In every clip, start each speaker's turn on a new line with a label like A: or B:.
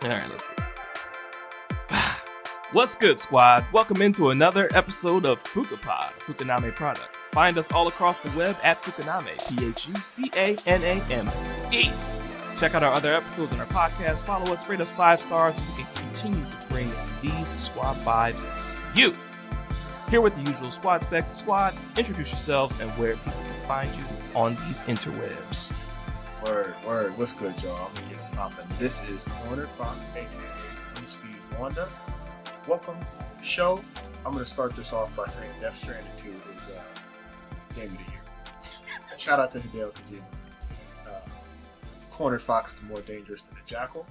A: All right, let's see. What's good, squad? Welcome into another episode of Phuca-Pod, Phucaname product. Find us all across the web at Phucaname, Phucaname. Check out our other episodes on our podcast. Follow us, rate us 5 stars so we can continue to bring these squad vibes to you. Here with the usual squad specs. Squad, introduce yourselves and where people can find you on these interwebs.
B: Word. What's good, y'all? I'm gonna get it poppin'. This is CorneredFOX, aka Speed Wanda. Welcome to the show. I'm gonna start this off by saying Death Stranding 2 is game of the year. Shout out to Hideo Kojima. CorneredFOX is more dangerous than a jackal.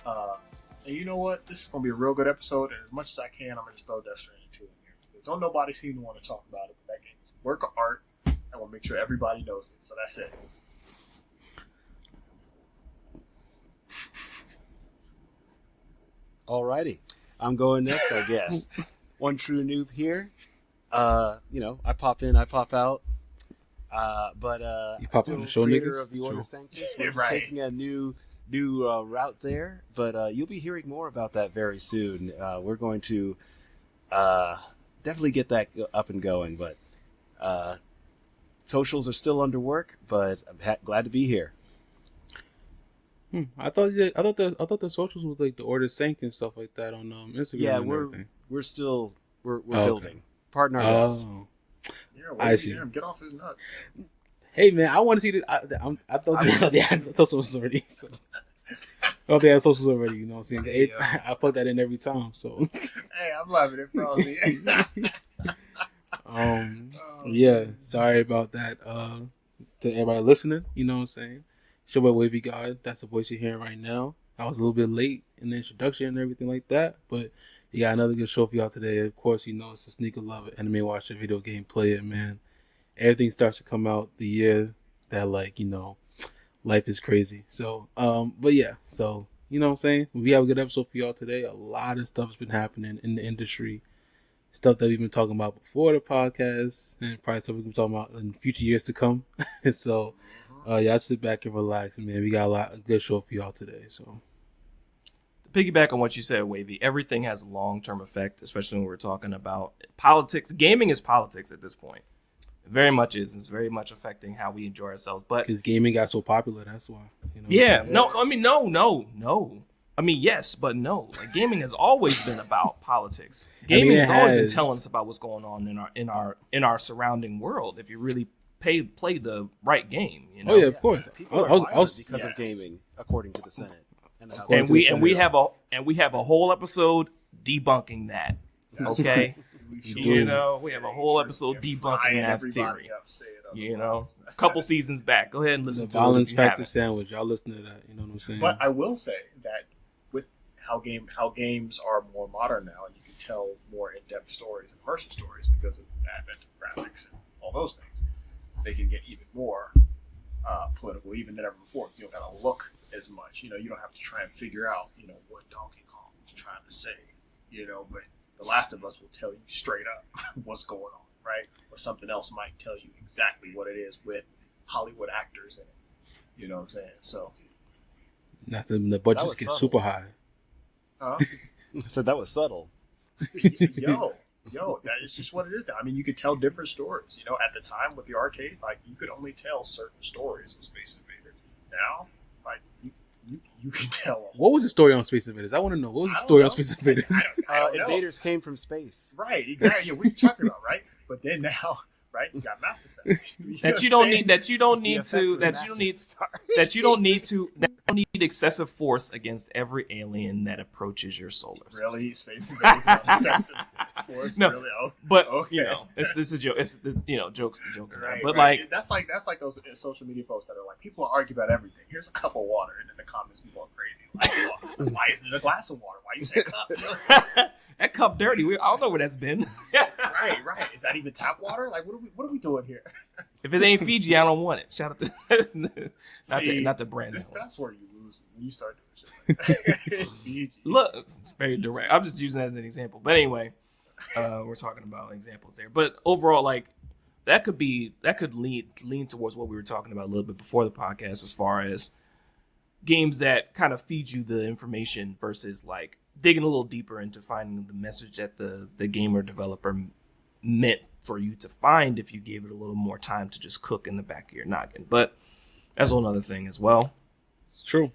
B: And you know what? This is gonna be a real good episode, and as much as I can, I'm gonna just throw Death Stranding 2 in here. Because don't nobody seem to want to talk about it, but that game is a work of art. I want to make sure everybody knows it. So that's it.
C: Alrighty, I'm going next, I guess. One true noob here. I pop in, I pop out. But
D: you pop
C: still
D: on the show,
C: creator
D: niggas?
C: of the Order Sanctus. We're just
B: Right.
C: taking a new route there, but you'll be hearing more about that very soon. We're going to definitely get that up and going, but socials are still under work. But I'm glad to be here.
D: I thought the socials was like the Order Sank and stuff like that on Instagram.
C: Yeah,
D: and everything.
C: we're still
D: Okay.
C: building. Pardon our best.
B: Yeah,
D: I see.
B: Get off his nut.
D: Hey man, I want to see the. I thought they had socials already. So. Oh, they had socials already. You know what I'm saying? I put that in every time. So.
B: Hey, I'm loving it, Frosty.
D: Yeah. Sorry about that. To everybody listening, you know what I'm saying? Show by Wavy God. That's the voice you're hearing right now. I was a little bit late in the introduction and everything like that, but you got another good show for y'all today. Of course, it's a sneaker lover, anime watcher, video game player, man. Everything starts to come out the year that, life is crazy. So, but yeah, so, you know what I'm saying? We have a good episode for y'all today. A lot of stuff has been happening in the industry. Stuff that we've been talking about before the podcast, and probably stuff we're going to be talking about in future years to come. So, y'all sit back and relax, man. We got a good show for y'all today. So,
A: To piggyback on what you said, Wavy, everything has a long-term effect, especially when we're talking about politics. Gaming is politics at this point. It very much is. It's very much affecting how we enjoy ourselves. But
D: because gaming got so popular, that's why.
A: yeah, no. I mean, no. I mean, yes, but no. Like, gaming has always been about politics. Gaming has always been telling us about what's going on in our surrounding world. If you really play the right game, you know.
D: Oh yeah, of course.
C: People are violent because of gaming, according to the Senate.
A: And we have a whole episode debunking that. Okay, we have a whole episode debunking that theory. A couple seasons back. Go ahead and listen to
D: Violence
A: it.
D: Factor Sandwich. Y'all listen to that. You know what I'm saying?
B: But I will say that with how games are more modern now, and you can tell more in-depth stories and immersive stories because of the advent of graphics and all those things, they can get even more political even than ever before. You don't gotta look as much. You don't have to try and figure out, what Donkey Kong was trying to say. But The Last of Us will tell you straight up what's going on, right? Or something else might tell you exactly what it is with Hollywood actors in it. You know what I'm saying? So
D: the budgets get super high.
C: I said that was subtle.
B: Yo, that is just what it is now. I mean, you could tell different stories. At the time with the arcade, you could only tell certain stories with Space Invaders. Now, you can tell.
D: What was the story on Space Invaders? I want to know. What was the story on Space Invaders?
B: I don't know.
C: Invaders came from space.
B: Right, exactly. Yeah, what are you talking about, right? But then now, right, you got Mass Effect.
A: You don't need excessive force against every alien that approaches your solar system.
B: Really, Space Invaders not excessive force?
A: No,
B: really?
A: but
B: okay.
A: it's a joke. It's jokes, joking.
B: Right,
A: but
B: right. That's like those social media posts that are like, people argue about everything. Here's a cup of water, and in the comments people are crazy. Like, why isn't it a glass of water? Why you say cup?
A: That cup dirty. I don't know where that's been.
B: Right. Is that even tap water? Like, what are we doing here?
A: If it ain't Fiji, I don't want it. Shout out to not the brand.
B: That's where you lose me when you start doing shit like that. Fiji.
A: Look, it's very direct. I'm just using that as an example. But anyway, we're talking about examples there. But overall, that could lean towards what we were talking about a little bit before the podcast, as far as games that kind of feed you the information versus like digging a little deeper into finding the message that the game or developer meant for you to find if you gave it a little more time to just cook in the back of your noggin. But that's a whole other thing as well.
D: It's true.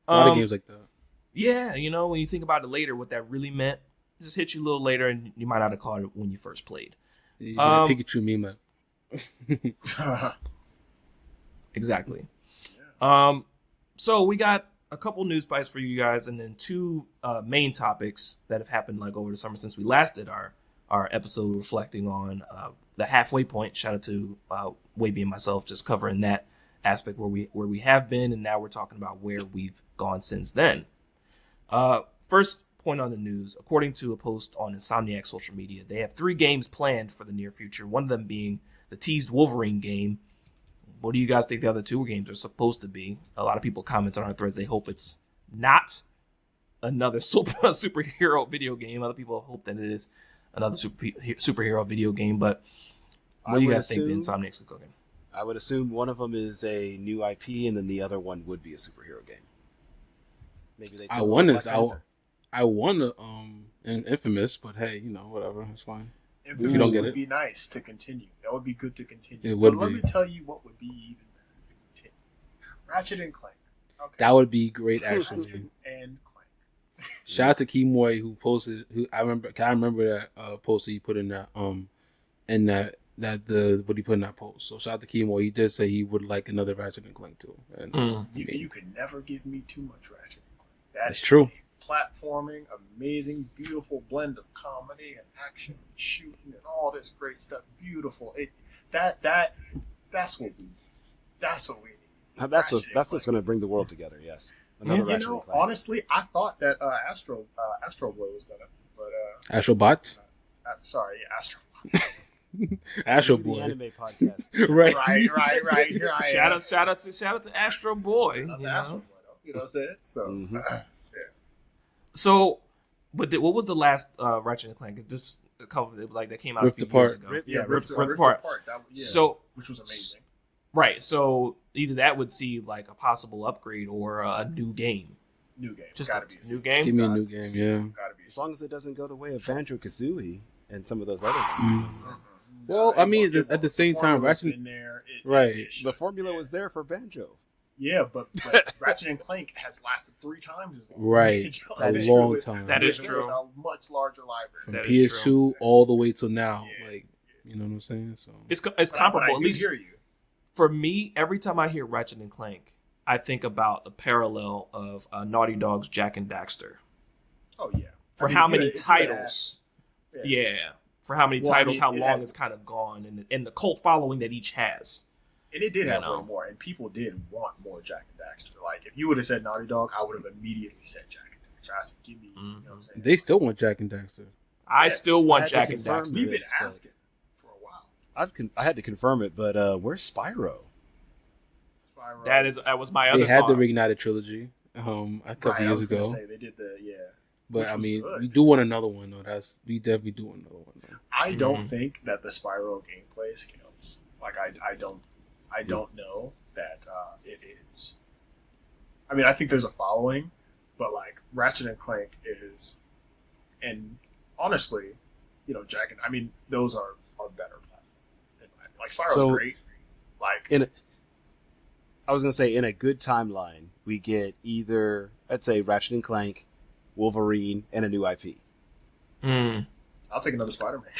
D: A lot of games like that.
A: Yeah, you know, when you think about it later, what that really meant, it just hit you a little later, and you might not have caught it when you first played.
D: Yeah, Pikachu meme.
A: Exactly.
B: Yeah.
A: So we got a couple news bites for you guys, and then two main topics that have happened like over the summer since we last did our episode reflecting on the halfway point. Shout out to Wavy and myself just covering that aspect where we have been, and now we're talking about where we've gone since then. First point on the news, according to a post on Insomniac social media, they have 3 games planned for the near future, one of them being the teased Wolverine game. What do you guys think the other 2 games are supposed to be? A lot of people comment on our threads. They hope it's not another superhero video game. Other people hope that it is another superhero video game. But what do you guys think the Insomniacs are cooking?
C: I would assume one of them is a new IP, and then the other one would be a superhero game. Maybe they.
D: I won an Infamous, but hey, you know, whatever, it's fine.
B: Infamous
D: you don't get
B: would
D: it.
B: be nice to continue. That would be good to continue.
D: It would
B: but let
D: be.
B: me tell you what would be even better to continue. Ratchet and Clank. Okay.
D: That would be great, actually.
B: And Clank.
D: Shout out to Keymoy who posted. I remember that post he put in that what he put in that post. So shout out to Keymoy. He did say he would like another Ratchet and Clank too. And
B: You can never give me too much Ratchet and Clank.
D: That's true.
B: Platforming, amazing, beautiful blend of comedy and action, and shooting, and all this great stuff. Beautiful. That's what we need. That's what we need.
C: That's what's going to bring the world together. Yes. Another Ratchet and Clank.
B: Honestly, I thought that Astro Boy was gonna, but
D: Astrobot.
B: Sorry, Astro Boy.
D: Astro
C: The
D: Boy.
C: anime podcast.
D: Right.
B: Right. Here I am.
A: Shout out to Astro Boy.
B: Shout out to Astro Boy, though. You know what I'm saying? So,
A: So, but what was the last Ratchet and Clank? It just a couple. It was like that came out
D: Rift
A: a few years
D: Apart.
A: ago.
B: Rift
A: Apart. So,
B: which was amazing.
A: right. So either that would see like a possible upgrade or a new game.
B: New game.
A: Just
B: Gotta
A: a
B: be
A: new game.
D: Give me a new game, yeah.
B: Gotta be.
C: As long as it doesn't go the way of Banjo-Kazooie and some of those other ones.
D: Well, I mean, at the same time, Ratchet. Right.
C: The formula was there for Banjo.
B: Yeah, but Ratchet and Clank has lasted 3 times as long.
D: Right. A long time.
A: That is true.
B: A much larger library.
D: From
A: That is true.
D: PS2 all the way till now.
B: Yeah.
D: Like, you know what I'm saying? So
A: It's
B: But I
A: comparable. At
B: do
A: least
B: hear you.
A: for me, every time I hear Ratchet and Clank, I think about the parallel of Naughty Dog's Jack and Daxter.
B: Oh yeah.
A: For how many titles? Yeah. For how many titles, how long it's kind of gone, and the cult following that each has.
B: And it did have
A: know.
B: way more, and people did want more Jack and Daxter. Like, if you would have said Naughty Dog, I would have immediately said Jack and Daxter. I said, give me, you know what I'm saying?
D: they still want Jack and Daxter.
A: I still want
C: I had to
A: Jack and
C: confirm
A: Daxter.
B: We've been
C: Yes, but-
B: asking for a while.
C: I had to confirm it, but where's Spyro?
B: Spyro
A: That was my other
D: They had the
A: thought.
D: Reignited trilogy a couple
B: right, I
D: years
B: was gonna
D: ago.
B: say they did the
D: But
B: which
D: I
B: was
D: mean,
B: good.
D: we do want another one though. We definitely do want another one. Though.
B: I don't think that the Spyro gameplay scales. Like I don't know that it is. I mean, I think there's a following, but like Ratchet and Clank is, and honestly, you know, Jack and I mean, those are better platforms. Like Spyro's
C: So-
B: great. Like
C: I was gonna say, in a good timeline, we get either, let's say, Ratchet and Clank, Wolverine, and a new IP.
B: I'll take another Spider-Man.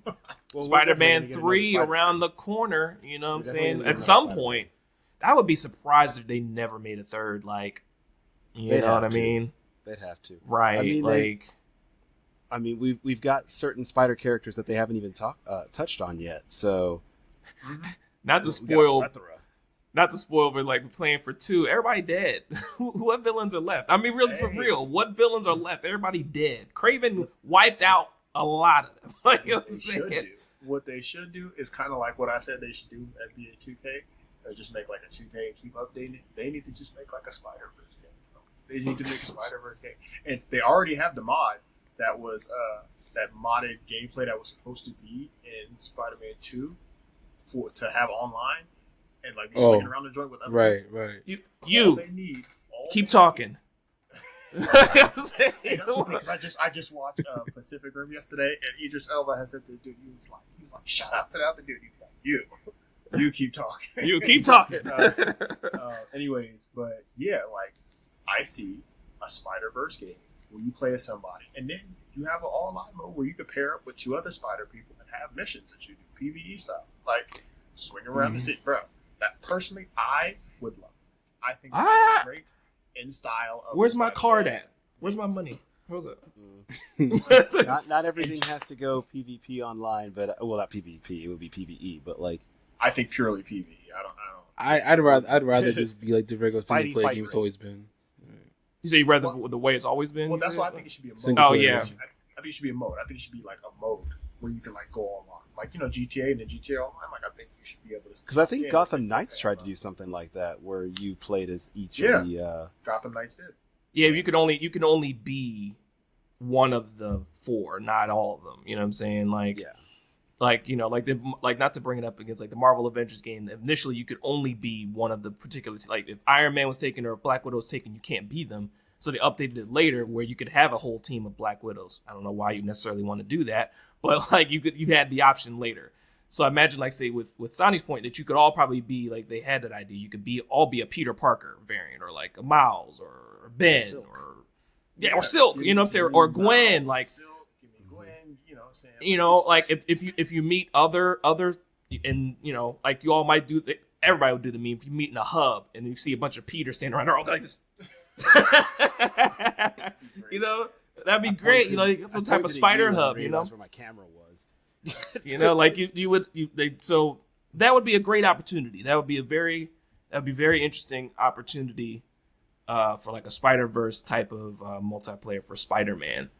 C: Well, we're
A: Spider-Man
C: definitely gonna get
A: 3
C: another
A: around the corner. You know what I'm
C: We're definitely
A: saying?
C: gonna get
A: At
C: another
A: some
C: Spider-Man.
A: point, I would be surprised if they never made a third. Like, you
C: They'd
A: know what I
C: have to.
A: mean?
C: They'd have to.
A: Right.
C: I mean,
A: like,
C: I mean, we've got certain Spider characters that they haven't even touched on yet. So
A: not to
C: we got a
A: spoil.
C: plethora.
A: Not to spoil, but like we're playing for 2. Everybody dead. What villains are left? I mean, really, for
B: Hey.
A: real, what villains are left? Everybody dead. Craven wiped out a lot of them. Like, you know what I'm saying?
B: What they should do is kind of like what I said they should do at NBA 2K. Or just make like a 2K and keep updating it. They need to just make like a Spider-Verse game. They need to make a Spider-Verse game. And they already have the mod that was that modded gameplay that was supposed to be in Spider-Man 2 to have online and like be swinging around the joint with other people.
D: Right.
B: All
A: Keep talking.
B: Hey, that's funny, 'cause I just watched Pacific Rim yesterday, and Idris Elba has said to the dude, he was like, shout out to the other dude. He was like, you keep talking.
A: You keep talking.
B: Anyways, but yeah, like I see a Spider-Verse game where you play as somebody, and then you have an online mode where you can pair up with 2 other Spider people and have missions that you do PvE style, like swing around the city, bro. That personally, I would love that. I think that's great in style. Of
A: Where's my card at? Where's my money? Hold up.
C: Not everything has to go PvP online, but well, not PvP. It would be PvE, but like
B: I think purely PvE.
D: I'd rather just be like the regular single player game it's always been.
A: You say you'd rather the way it's always been?
B: Well, that's why I think it should be a mode.
D: Single player.
A: Yeah.
B: I think it should be a mode. I think it should be like a mode where you can like go online. Like, you know, GTA and the GTA Online, like I think you should be able to.
C: Because I think Gotham Knights tried to do something like that, where you played as each of the.
B: Gotham Knights did.
A: Yeah, you can only be one of the 4, not all of them. You know what I'm saying? Like, like, you know, like not to bring it up against like the Marvel Avengers game. Initially, you could only be one of the particular. Like, if Iron Man was taken or if Black Widow was taken, you can't be them. So they updated it later where you could have a whole team of Black Widows. I don't know why you necessarily want to do that, but like you had the option later. So I imagine, like, say with Sonny's point, that you could all probably be like, they had that idea. You could all be a Peter Parker variant, or like a Miles, or Ben, or Silk. You know what I'm saying? Or Gwen, like
B: Silk, give me Gwen. You know what I'm saying?
A: You know, like if you meet other, and you know, like you all might do. Everybody would do the meme. If you meet in a hub and you see a bunch of Peter standing around, they're all like this. You know, that'd be great. You know, like some type of spider hub. You know,
C: where my camera was.
A: You know, like so that would be a great opportunity. That would be very interesting opportunity for like a Spider-Verse type of multiplayer for Spider-Man.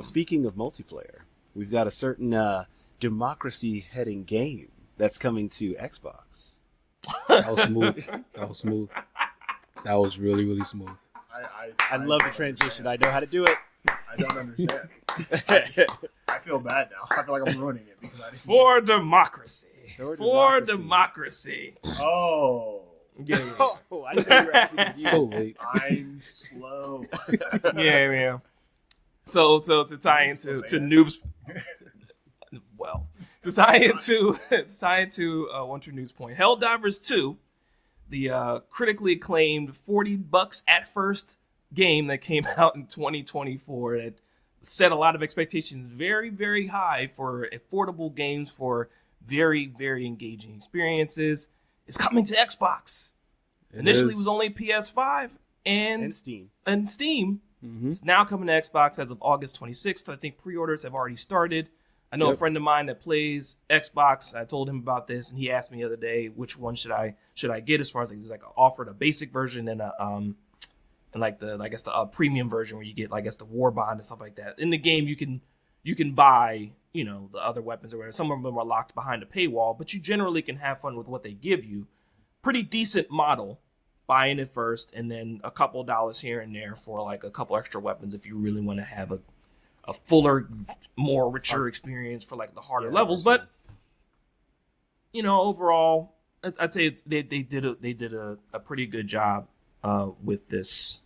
C: Speaking of multiplayer, we've got a certain democracy heading game that's coming to Xbox.
D: That was smooth. That was really, really smooth.
C: I love the transition. I know how to do it.
B: I don't understand. I feel bad now. I feel like I'm ruining it because I didn't.
A: For democracy. For democracy.
B: Oh.
A: Yeah.
C: Oh, I didn't know you were actually
D: So late.
B: I'm slow.
A: Yeah. So to tie into noobs. Well, to tie into one true news point, Helldivers 2, the critically acclaimed $40 at first game that came out in 2024 that set a lot of expectations very, very high for affordable games for very, very engaging experiences, is coming to Xbox. Initially, it was only PS5 and
C: Steam.
D: Mm-hmm.
A: It's now coming to Xbox as of August 26th. I think pre-orders have already started. I know a friend of mine that plays Xbox. I told him about this, and he asked me the other day, which one should I get? As far as like, there's like offered a basic version and a like the premium version where you get like the war bond and stuff like that. In the game, you can buy the other weapons or whatever. Some of them are locked behind a paywall, but you generally can have fun with what they give you. Pretty decent model, buying it first, and then a couple $dollars here and there for like a couple extra weapons if you really want to have a fuller, more richer experience for like the harder levels. But overall, I'd say they did a pretty good job with this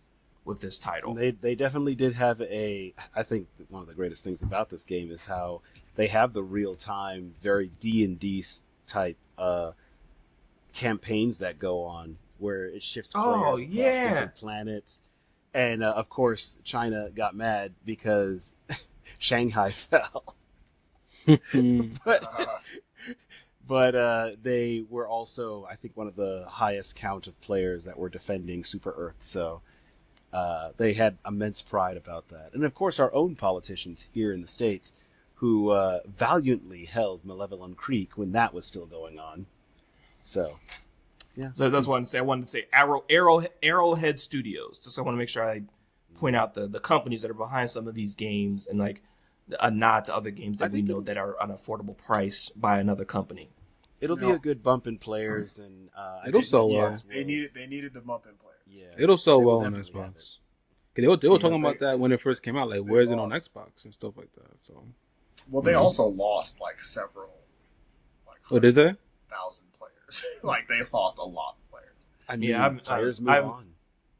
A: title.
C: They definitely did have I think one of the greatest things about this game is how they have the real time, very D&D type campaigns that go on where it shifts players across different planets. And of course, China got mad because Shanghai fell. But they were also, I think, one of the highest count of players that were defending Super Earth. So they had immense pride about that. And of course, our own politicians here in the States who valiantly held Malevelon Creek when that was still going on. So, yeah.
A: So that's what I wanted to say. Arrowhead Studios. Just I want to make sure I point out the companies that are behind some of these games and like a nod to other games that we know that are an affordable price by another company.
C: It'll be a good bump in players, and
D: it'll sell well.
B: They needed the bump in players.
C: Yeah,
D: it'll sell well on Xbox. They were talking about that when it first came out. Like, where's it on Xbox and stuff like that? So,
B: well, they also lost like several.
D: Like, did they?
B: 1,000 players. Like they lost a lot of players.
C: I mean, players move on.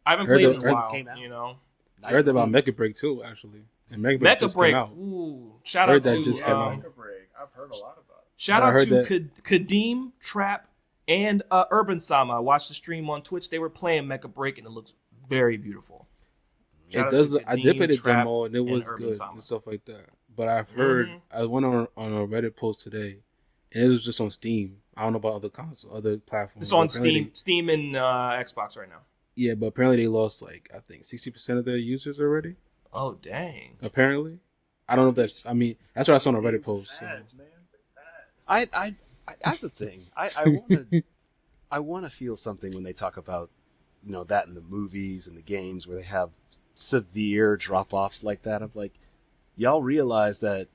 A: I haven't
D: Heard
A: played
D: that-
A: it in a
C: things
A: while.
C: came out.
A: You know,
D: I heard about Mecha Break too, actually. And Mecha Break just
A: Mecha Break.
D: came out.
A: Ooh, shout
D: Heard
A: out
D: that
A: to
D: just came out.
B: Mecha Break. I've heard a lot about it.
A: shout
D: But I
A: out
D: heard
A: to Kadeem, Trap, and Urban Sama. I watched the stream on Twitch. They were playing Mecha Break, and it looks very beautiful. Shout
D: It
A: out
D: does.
A: to
D: I did play the
A: Kadeem, Trap,
D: demo and it was
A: Urban
D: good
A: Sama.
D: and stuff like that. But I've heard I went on a Reddit post today, and it was just on Steam. I don't know about other consoles, other platforms.
A: It's on
D: but apparently
A: Steam and Xbox right now.
D: Yeah, but apparently they lost like I think 60% of their users already.
A: Oh dang!
D: Apparently, I don't know if that's. I mean, that's what I saw on a Reddit
B: Games are
D: post. So.
B: fads, man. Fads.
C: I that's the thing. I want to feel something when they talk about, that in the movies and the games where they have severe drop-offs like that. I'm like, y'all realize that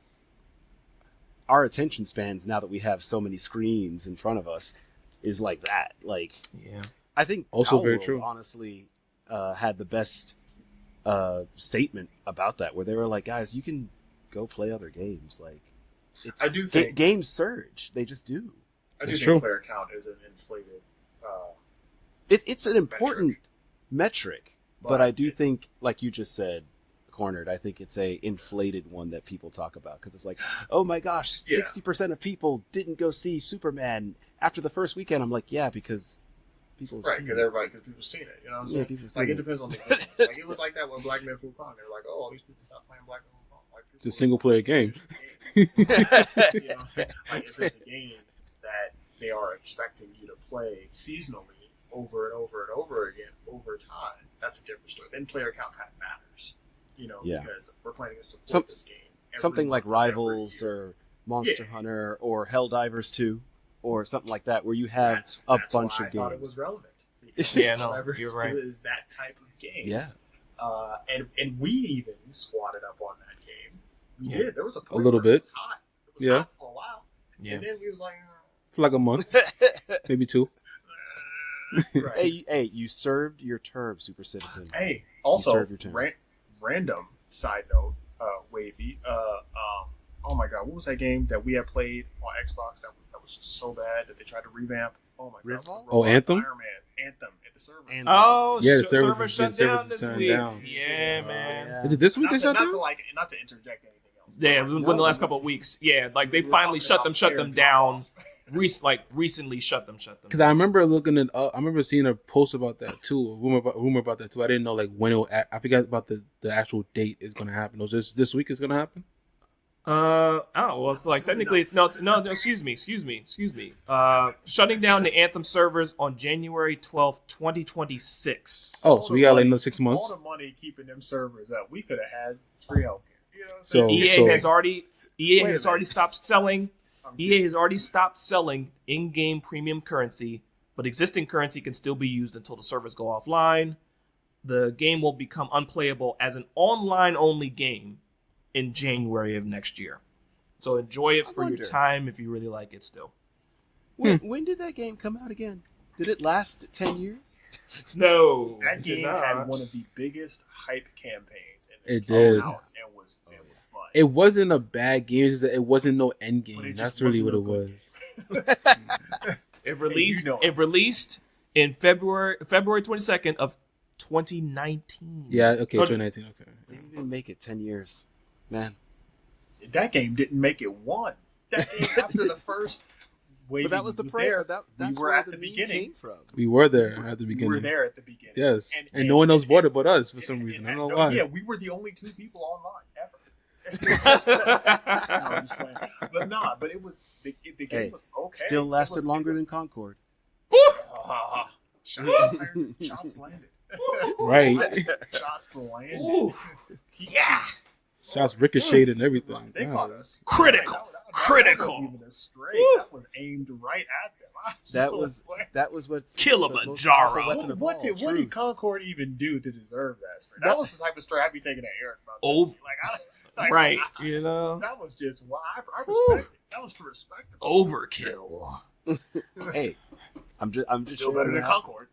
C: our attention spans, now that we have so many screens in front of us, is like that. Like,
A: Yeah.
C: I think
D: Also very
C: Palworld,
D: true.
C: honestly, had the best statement about that, where they were like, guys, you can go play other games. Like, it's,
B: I do think
C: games surge. They just do.
B: I do
D: It's
B: think
D: true.
B: player count is an inflated.
C: It's an important metric, but
B: But
C: I do think, like you just said, Cornered, I think it's a inflated one that people talk about, because it's like, oh my gosh,
B: Yeah.
C: 60% of people didn't go see Superman after the first weekend. I'm like, yeah, because people have
B: Right,
C: seen
B: because
C: it.
B: people's seen it. You know what I'm
C: Yeah,
B: saying?
C: people have seen
B: Like, it
C: it.
B: depends on the game. Like, it was like that when Black Man Wukong. They were like, oh, all these people stopped playing Black Man Wukong. Like,
D: It's a single player game.
B: You know what I'm saying? Like, if it's a game that they are expecting you to play seasonally over and over and over again over time, that's a different story. Then player count kind of matters,
C: Yeah.
B: because we're planning to support
C: Some-
B: this game. every
C: Something like
B: month, every
C: Rivals
B: year.
C: or Monster
B: Yeah.
C: Hunter or Helldivers 2 or something like that, where you have
B: That's
C: a
B: why
C: bunch
B: I
C: of
B: thought it
C: games.
B: was relevant. Because
A: Yeah, no,
B: Helldivers
A: you're
B: 2
A: right.
B: is that type of game.
C: Yeah.
B: And we even squatted up on that game. We
A: Yeah.
B: did. There was a point
D: little
B: where it
D: bit.
B: was hot. It was
D: Yeah.
B: hot for a while.
A: Yeah.
B: And then we was like,
D: For like a month, maybe 2.
B: right.
C: Hey, you served your term, Super Citizen.
B: Hey,
C: You
B: also,
C: serve your turn.
B: random side note, Wavy. Oh my God, what was that game that we had played on Xbox that was just so bad that they tried to revamp? Oh my God.
C: Redfall?
D: Oh, Anthem?
B: Iron Man. Anthem at the server.
C: And
A: Oh,
D: Yeah, the
A: server
D: service
A: shut
D: is-
A: down
D: service is
A: this
D: shutting
A: week.
D: down.
A: Yeah, man.
C: yeah.
D: Is it this week they shut down?
B: Not to interject anything else.
A: Yeah,
B: but,
A: within the last couple of weeks. Yeah, like they
B: we're
A: finally
B: talking
A: shut
B: about
A: them
B: player
A: down.
B: drop-off.
A: Recently shut them.
D: Because I remember looking at, I remember seeing a post about that too, a rumor about that too. I didn't know like when I forgot about the actual date is going to happen. Was this week is going to happen?
A: Well, it's like technically no. Excuse me. Shutting down the Anthem servers on January 12th, 2026.
D: Oh,
B: All
D: so
B: the
D: we got like
B: money-
D: another 6 months.
B: All the money keeping them servers up, we could have had free healthcare. You know what I'm
D: So-
B: saying?
A: EA has already
B: Wait a minute.
A: stopped selling.
B: I'm
A: EA has already stopped selling in-game premium currency, but existing currency can still be used until the servers go offline. The game will become unplayable as an online-only game in January of next year. So enjoy it
C: I
A: for your
C: wonder.
A: time if you really like it still.
C: When did that game come out again? Did it last 10 years?
A: No.
B: That
A: it did
B: game
A: not.
B: had one of the biggest hype campaigns. And
D: It
B: came
D: did.
B: out and was fun.
D: It wasn't a bad game. It's just that it wasn't no end
B: But
D: game.
B: it
D: That's
B: just
D: really what
B: wasn't
D: it
B: no
D: was.
A: It released.
B: you know
A: It released in February 22nd of 2019.
D: Yeah. Okay.
A: Oh,
D: 2019. Okay.
C: They didn't even make it 10 years. Man.
B: That game didn't make it one. That game after the first wave.
C: But that was the
B: there.
C: prayer. That's
B: we were
C: where
B: at
C: the
B: the
C: meme
B: beginning.
C: came from.
D: We were there at the
B: We
D: beginning.
B: were there at the beginning.
D: Yes. And no one else bought it but us for some reason. I don't know why.
B: Yeah, we were the only two people online ever. No, I'm just playing. But it was the game
C: Hey,
B: was okay.
C: Still
B: It
C: lasted
B: was-
C: longer
B: it was-
C: than Concord.
B: Shots fired, shots landed.
D: Right.
B: Shots landed.
A: Oof.
B: Yeah.
D: Shots ricocheted and everything.
B: They
D: God.
B: caught us.
A: Critical.
B: That
A: Critical.
B: wasn't even a stray.
A: Woo.
B: That was aimed right at them. I
C: That
B: so
C: was
B: like,
C: that was what's
A: Kilimanjaro.
C: the most powerful weapon of
B: what
C: all,
B: did
C: truth.
B: Concord even do to deserve that stray? That was the type of stray I'd be taking at Eric about.
A: Oh,
B: like,
A: right.
B: I-
A: You know,
B: that was just wow. I respect it. That was respectable.
A: overkill.
C: Hey, I'm just
B: Still better than
C: showing out.
B: Concord.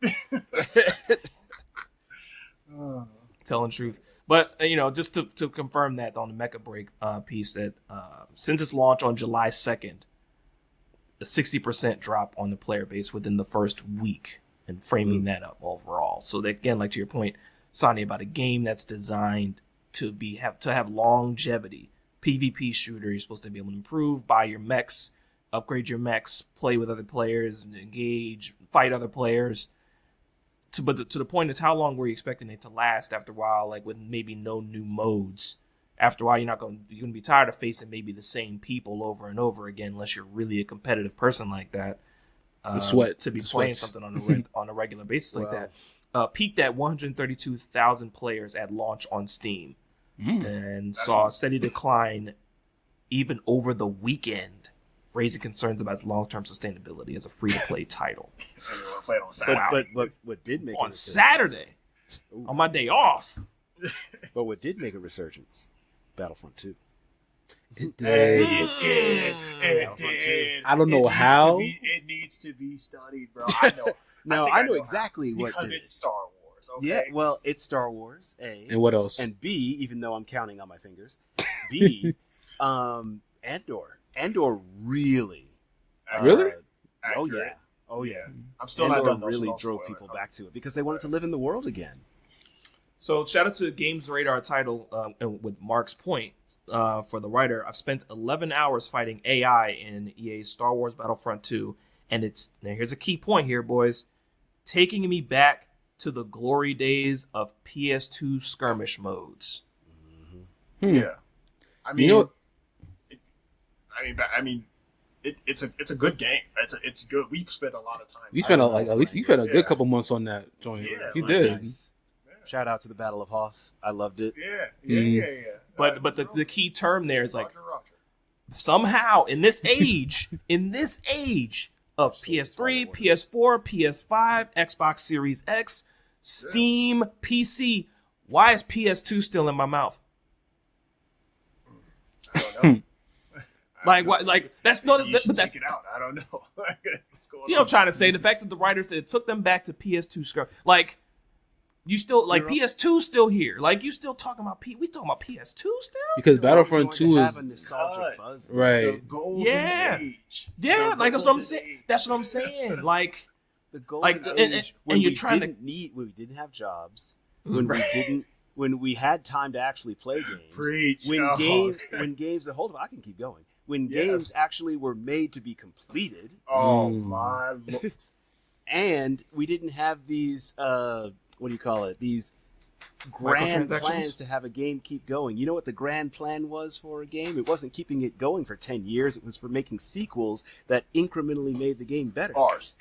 A: Telling truth. But just to confirm that on the Mecha Break piece, that since its launch on July 2nd, a 60% drop on the player base within the first week and framing that up overall. So that, again, like to your point, Sonny, about a game that's designed to have longevity. PvP shooter, you're supposed to be able to improve, buy your mechs, upgrade your mechs, play with other players, engage, fight other players. But to the point is, how long were you expecting it to last after a while, like with maybe no new modes? After a while, you're going to be tired of facing maybe the same people over and over again, unless you're really a competitive person like that. To be playing something on a regular basis like that. Peaked at 132,000 players at launch on Steam, and saw a steady decline even over the weekend, raising concerns about its long-term sustainability as a free-to-play title.
B: Play it on Saturday.
C: But what did make
A: on Saturday, on my day off.
C: But what did make a resurgence? Battlefront 2.
D: It
B: It
D: did.
B: did.
D: I don't know how.
B: It needs to be studied, bro. I know.
C: No,
B: I
C: I know exactly what.
B: Because it's Star Wars. Okay?
C: Yeah, well, it's Star Wars. A.
D: And what else?
C: And B, even though I'm counting on my fingers. B, Andor. Andor really.
D: Really?
C: Oh yeah. Oh yeah.
B: I'm still
C: Andor
B: not done.
C: really drove people back to it because they wanted to live in the world again.
A: So shout out to Games Radar title and with Mark's point for the writer. I've spent 11 hours fighting AI in EA's Star Wars Battlefront 2, and now here's a key point here, boys, taking me back to the glory days of PS2 skirmish modes.
B: Yeah, I mean,
D: You know,
B: it's a good game. It's good. We spent a lot of time.
D: you spent at least a good couple months on that joint.
B: Yeah,
D: you
B: nice,
D: did.
C: Nice. Shout out to the Battle of Hoth. I loved it.
B: Yeah.
A: But the key term there is like
B: Roger.
A: somehow in this age of PS3, PS4, PS5, Xbox Series X, Steam, PC, why is PS2 still in my mouth?
B: I don't know.
A: Like what? Like that's not.
B: You should
A: But that,
B: check it out. I don't know. What's going
A: you know what I'm trying to say? The fact that the writer said it took them back to PS2 skirmish, like. You still like PS2 still here? Like you still talking about we talking about PS2 still?
D: Because Battlefront 2
C: have
D: is
C: a nostalgic buzz.
B: The
D: right.
B: golden age.
A: Yeah,
B: The
A: like that's what I'm
B: golden
A: saying.
B: age.
A: That's what I'm saying. Like
C: The golden
A: Like,
C: age when
A: you're
C: we
A: trying to-
C: when we didn't have jobs, when we had time to actually play games,
B: Preach.
C: when
B: Oh.
C: games hold on, I can keep going. When
B: Yes.
C: games actually were made to be completed,
B: Oh
D: Mm.
B: my Lord.
C: and we didn't have these what do you call it? These grand
A: Microtransactions?
C: plans to have a game keep going. You know what the grand plan was for a game? It wasn't keeping it going for 10 years. It was for making sequels that incrementally made the game better.
B: Bars.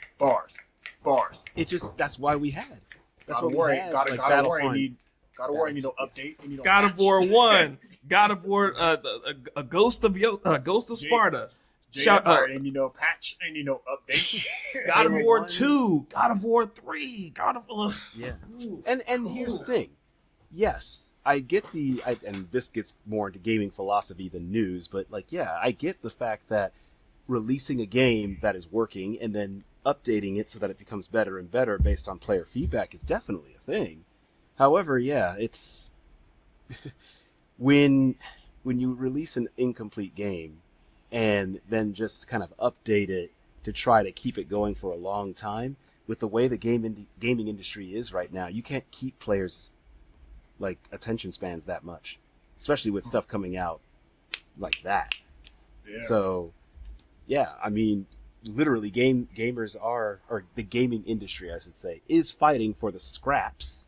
C: It just that's why we had. That's
B: God
C: what
B: of War.
C: we had.
B: God
C: like
B: of War.
C: Battlefront.
B: God of War. You need no update. You need no
A: God of
B: patch.
A: War 1, God of War, a Ghost of Sparta. Shout out
B: and you know patch and you know update.
A: God of
C: Halo
A: War
C: 1.
A: 2, God of War 3, God of War.
C: Yeah. And here's the thing. Yes, I get and this gets more into gaming philosophy than news, but like, yeah, I get the fact that releasing a game that is working and then updating it so that it becomes better and better based on player feedback is definitely a thing. However, yeah, it's when you release an incomplete game and then just kind of update it to try to keep it going for a long time, with the way the gaming industry is right now, you can't keep players' like attention spans that much, especially with stuff coming out like that.
B: Yeah.
C: So, yeah, I mean, literally, gamers or the gaming industry, I should say, is fighting for the scraps,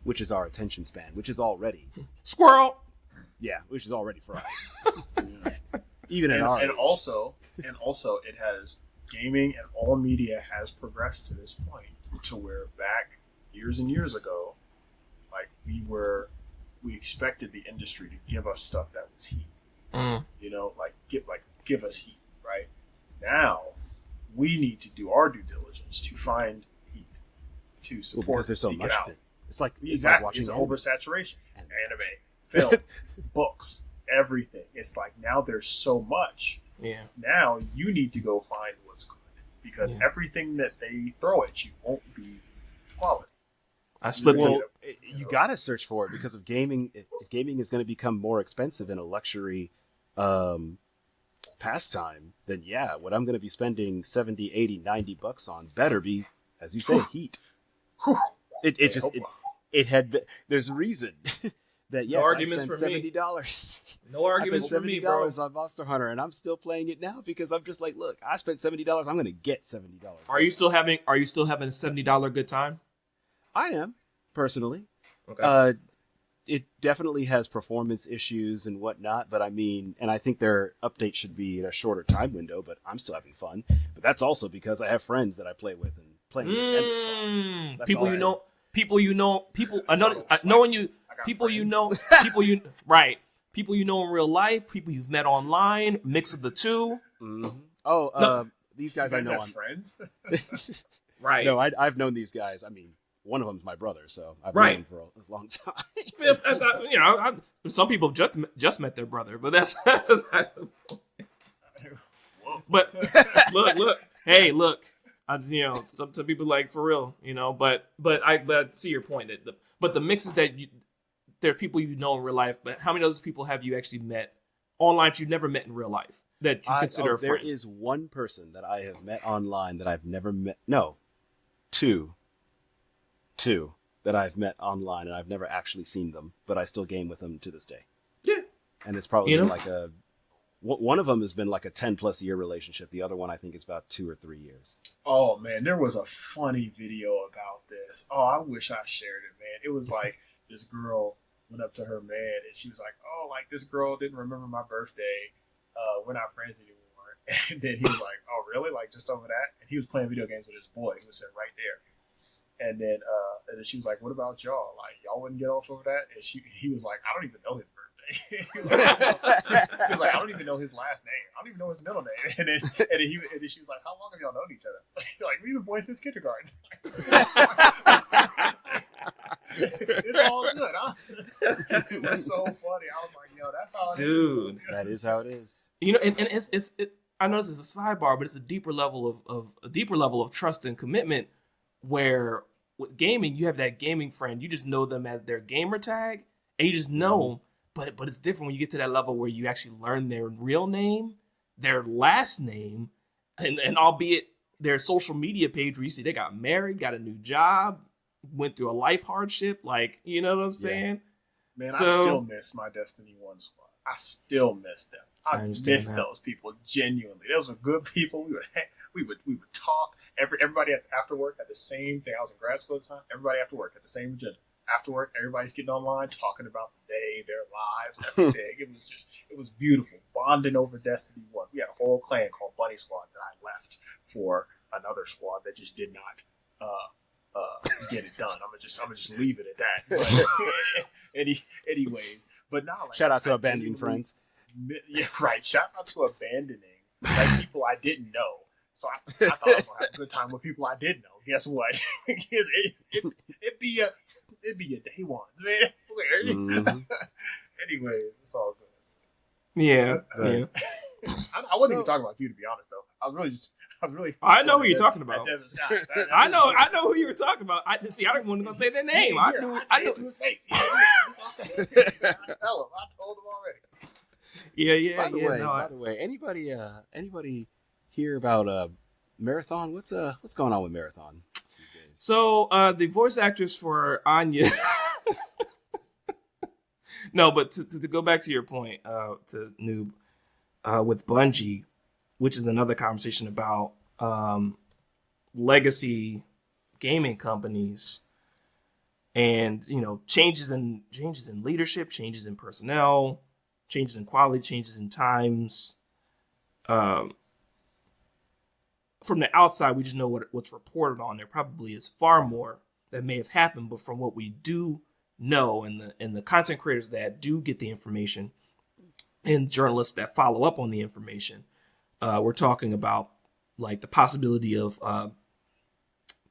C: which is our attention span, which is already
A: Squirrel.
C: which is already fried. Even at
B: and,
C: our
B: and
C: age.
B: also it has gaming and all media has progressed to this point to where back years and years ago, like we expected the industry to give us stuff that was heat. You know, give us heat. Right now, we need to do our due diligence to find heat, to support,
C: because there's so
B: seek
C: much
B: it out.
C: of it. It's like
B: Exactly,
C: watching
B: it's
C: anime.
B: oversaturation. Anime, film, books, everything. It's like now there's so much.
A: Yeah.
B: Now you need to go find what's good because everything that they throw at you won't be quality.
A: I slipped.
C: Well, you gotta search for it because of gaming. If gaming is going to become more expensive in a luxury pastime, then yeah, what I'm going to be spending $70, $80, $90 on better be as you say, heat.
B: Whew.
C: It had been, there's a reason that yes, I spent $70.
A: No arguments for me, bro.
C: $70 on Monster Hunter, and I'm still playing it now because I'm just like, look, I spent $70. I'm going to get $70.
A: Are you still having a $70 good time?
C: I am, personally.
A: Okay.
C: It definitely has performance issues and whatnot, but I mean, and I think their updates should be in a shorter time window, but I'm still having fun. But that's also because I have friends that I play with, and playing with them is fun. That's
A: People
C: awesome.
A: people you know in real life, people you've met online, mix of the two.
C: Mm-hmm. Oh, these guys I know
B: have
C: on
B: friends.
A: Right.
C: No, I've known these guys. I mean, one of them's my brother, so I've known him for a long time.
A: Some people just met their brother, but that's. But look, hey, look. Some people like for real, but I see your point. But the mix is that there are people you know in real life, but how many of those people have you actually met online that you've never met in real life that you consider a friend?
C: There is one person that I have met online that I've never met. No, two that I've met online and I've never actually seen them, but I still game with them to this day.
A: Yeah,
C: and it's probably been like one of them has been like a 10+ year relationship. The other one I think is about 2 or 3 years.
B: Oh man, there was a funny video about this. Oh, I wish I shared it, man. It was like this girl went up to her man and she was like, "Oh, like this girl didn't remember my birthday. We're not friends anymore." And then he was like, "Oh, really? Like just over that?" And he was playing video games with his boy. He was sitting right there. And then she was like, "What about y'all? Like y'all wouldn't get off over that?" And he was like, "I don't even know his birthday." He was like, "I don't even know his last name. I don't even know his middle name." And then she was like, "How long have y'all known each other?" Like, we've been boys since kindergarten. It's all good, huh? It was so funny. I was like, "Yo, that's how it is."
A: Dude,
C: that is how it is.
A: And it's I know this is a sidebar, but it's a deeper level of trust and commitment. Where with gaming, you have that gaming friend, you just know them as their gamer tag, and you just know them. But it's different when you get to that level where you actually learn their real name, their last name, and albeit their social media page where you see they got married, got a new job, went through a life hardship, like, you know what I'm saying?
B: Man, I still miss my Destiny 1 squad. I still miss them. I miss those people genuinely. Those were good people. We would talk. Everybody after work had the same thing. I was in grad school at the time. Everybody after work had the same agenda. After work, everybody's getting online, talking about the day, their lives, everything. It was beautiful. Bonding over Destiny 1. We had a whole clan called Bunny Squad that I left for another squad that just did not get it done. I'm gonna just leave it at that. But anyways, but now like,
C: shout out to abandoning friends.
B: Yeah, right. Shout out to abandoning like people I didn't know. So I thought I was gonna have a good time with people I did know. Guess what? it'd be your day ones, man. I swear.
C: Mm-hmm.
B: Anyway, it's all good.
A: Yeah.
B: I wasn't even talking about you, to be honest, though. I was really.
A: I know who you're talking about.
B: Desert Sky.
A: I know who you were talking about. I wasn't going to say their name.
B: Yeah, I knew to his face. I told him already.
A: Yeah.
C: By the way, anybody hear about Marathon? What's going on with Marathon these days?
A: So the voice actors for Anya. No, but to go back to your point, to Noob, with Bungie, which is another conversation about legacy gaming companies, and changes in leadership, changes in personnel, changes in quality, changes in times. From the outside, we just know what's reported on. There probably is far more that may have happened, but from what we do know, and the content creators that do get the information, and journalists that follow up on the information, we're talking about like the possibility of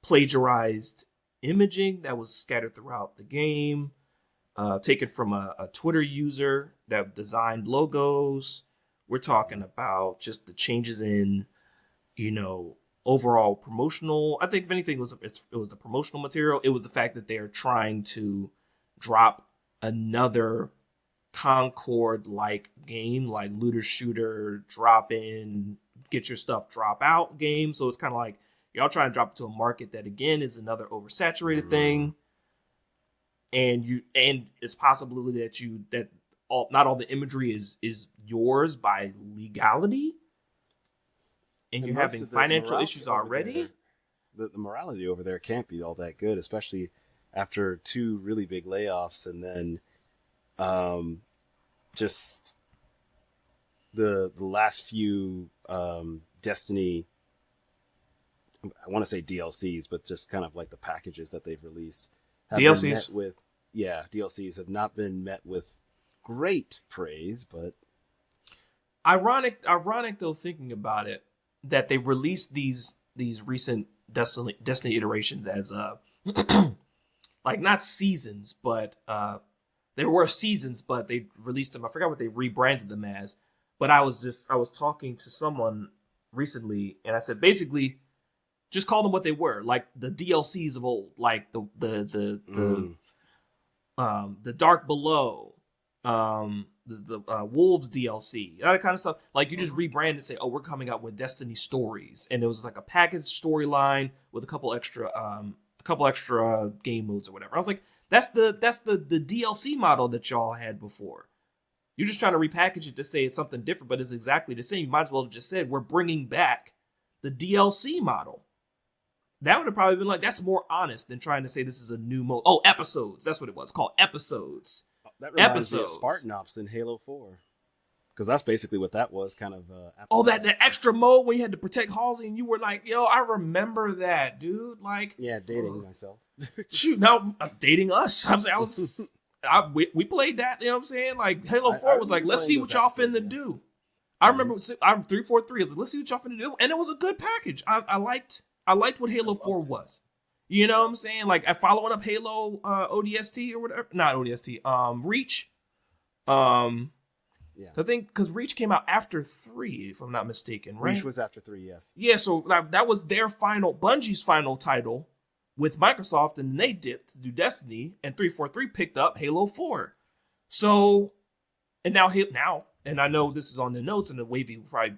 A: plagiarized imaging that was scattered throughout the game, taken from a Twitter user that designed logos. We're talking about just the changes in, overall promotional. I think if anything, it was the promotional material. It was the fact that they're trying to drop another Concord-like game, like looter shooter, drop in, get your stuff, drop out game. So it's kind of like Y'all trying to drop it to a market that again is another oversaturated thing, and it's possible that not all the imagery is yours by legality, and you're having financial issues already.
C: The morality over there can't be all that good, especially after 2 really big layoffs, and then just the last few Destiny, I want to say DLCs, but just kind of like the packages that they've released have
A: DLCs
C: been met with, DLCs have not been met with great praise, but
A: ironic though, thinking about it, that they released these recent Destiny iterations as like not seasons, but there were seasons, but they released them. I forgot what they rebranded them as, but I was talking to someone recently, and I said basically just call them what they were, like the DLCs of old, like the Dark Below, the Wolves DLC, that kind of stuff. Like you just rebrand and say, oh, we're coming out with Destiny stories, and it was like a packaged storyline with a couple extra game modes or whatever. I was like, that's the DLC model that y'all had before. You're just trying to repackage it to say it's something different, but it's exactly the same. You might as well have just said we're bringing back the DLC model. That would have probably been like, that's more honest than trying to say this is a new mode. Oh, episodes. That's what it was called. Episodes.
C: That reminds me of Spartan Ops in Halo 4. Because that's basically what that was, kind of.
A: Oh, that extra mode when you had to protect Halsey, and you were like, yo, I remember that, dude. Like,
C: yeah, dating myself.
A: Shoot, now I'm dating us. We played that, you know what I'm saying? Like, Halo 4 was like, let's see what y'all finna do. I remember I'm 343. I was like, let's see what y'all finna do. And it was a good package. I liked what Halo 4 was. You know what I'm saying? Like, following up Halo ODST or whatever. Not ODST. Reach.
C: Yeah.
A: I think because Reach came out after 3, if I'm not mistaken, right?
C: Reach was after 3, yes.
A: Yeah, so that was their Bungie's final title with Microsoft, and they dipped to do Destiny, and 343 picked up Halo 4. So, and now, and I know this is on the notes, and the Wavy will probably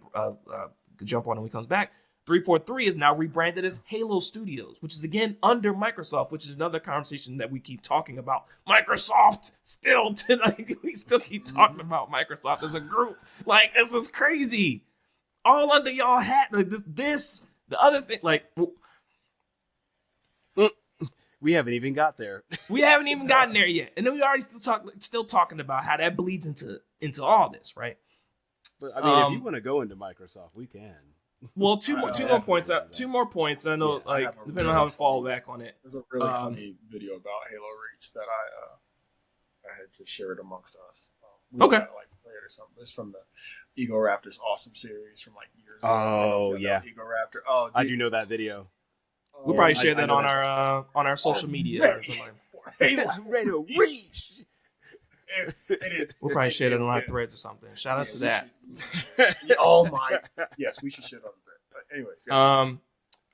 A: jump on when he comes back. 343 is now rebranded as Halo Studios, which is again under Microsoft, which is another conversation that we keep talking about. Microsoft still tonight. We still keep talking about Microsoft as a group. Like, this is crazy. All under y'all hat. Like this, the other thing, like
C: we haven't even got there.
A: We haven't even gotten there yet. And then we already still talking about how that bleeds into all this, right?
C: But I mean, if you want to go into Microsoft, we can.
A: Well, two more points. I know, depending on how we fall back on it.
B: There's a really funny video about Halo Reach that I had just shared amongst us. We
A: okay.
B: Gotta, play it or something. It's from the Ego Raptors Awesome series from years ago.
C: Oh yeah,
B: Ego Raptor. Oh, dude.
C: I do know that video.
A: We'll probably share that on our social media.
B: Halo Reach. It is.
A: We'll probably share that on our threads or something. Shout out to that.
B: Oh my! Yes, we should share on the thread. But anyways, yeah.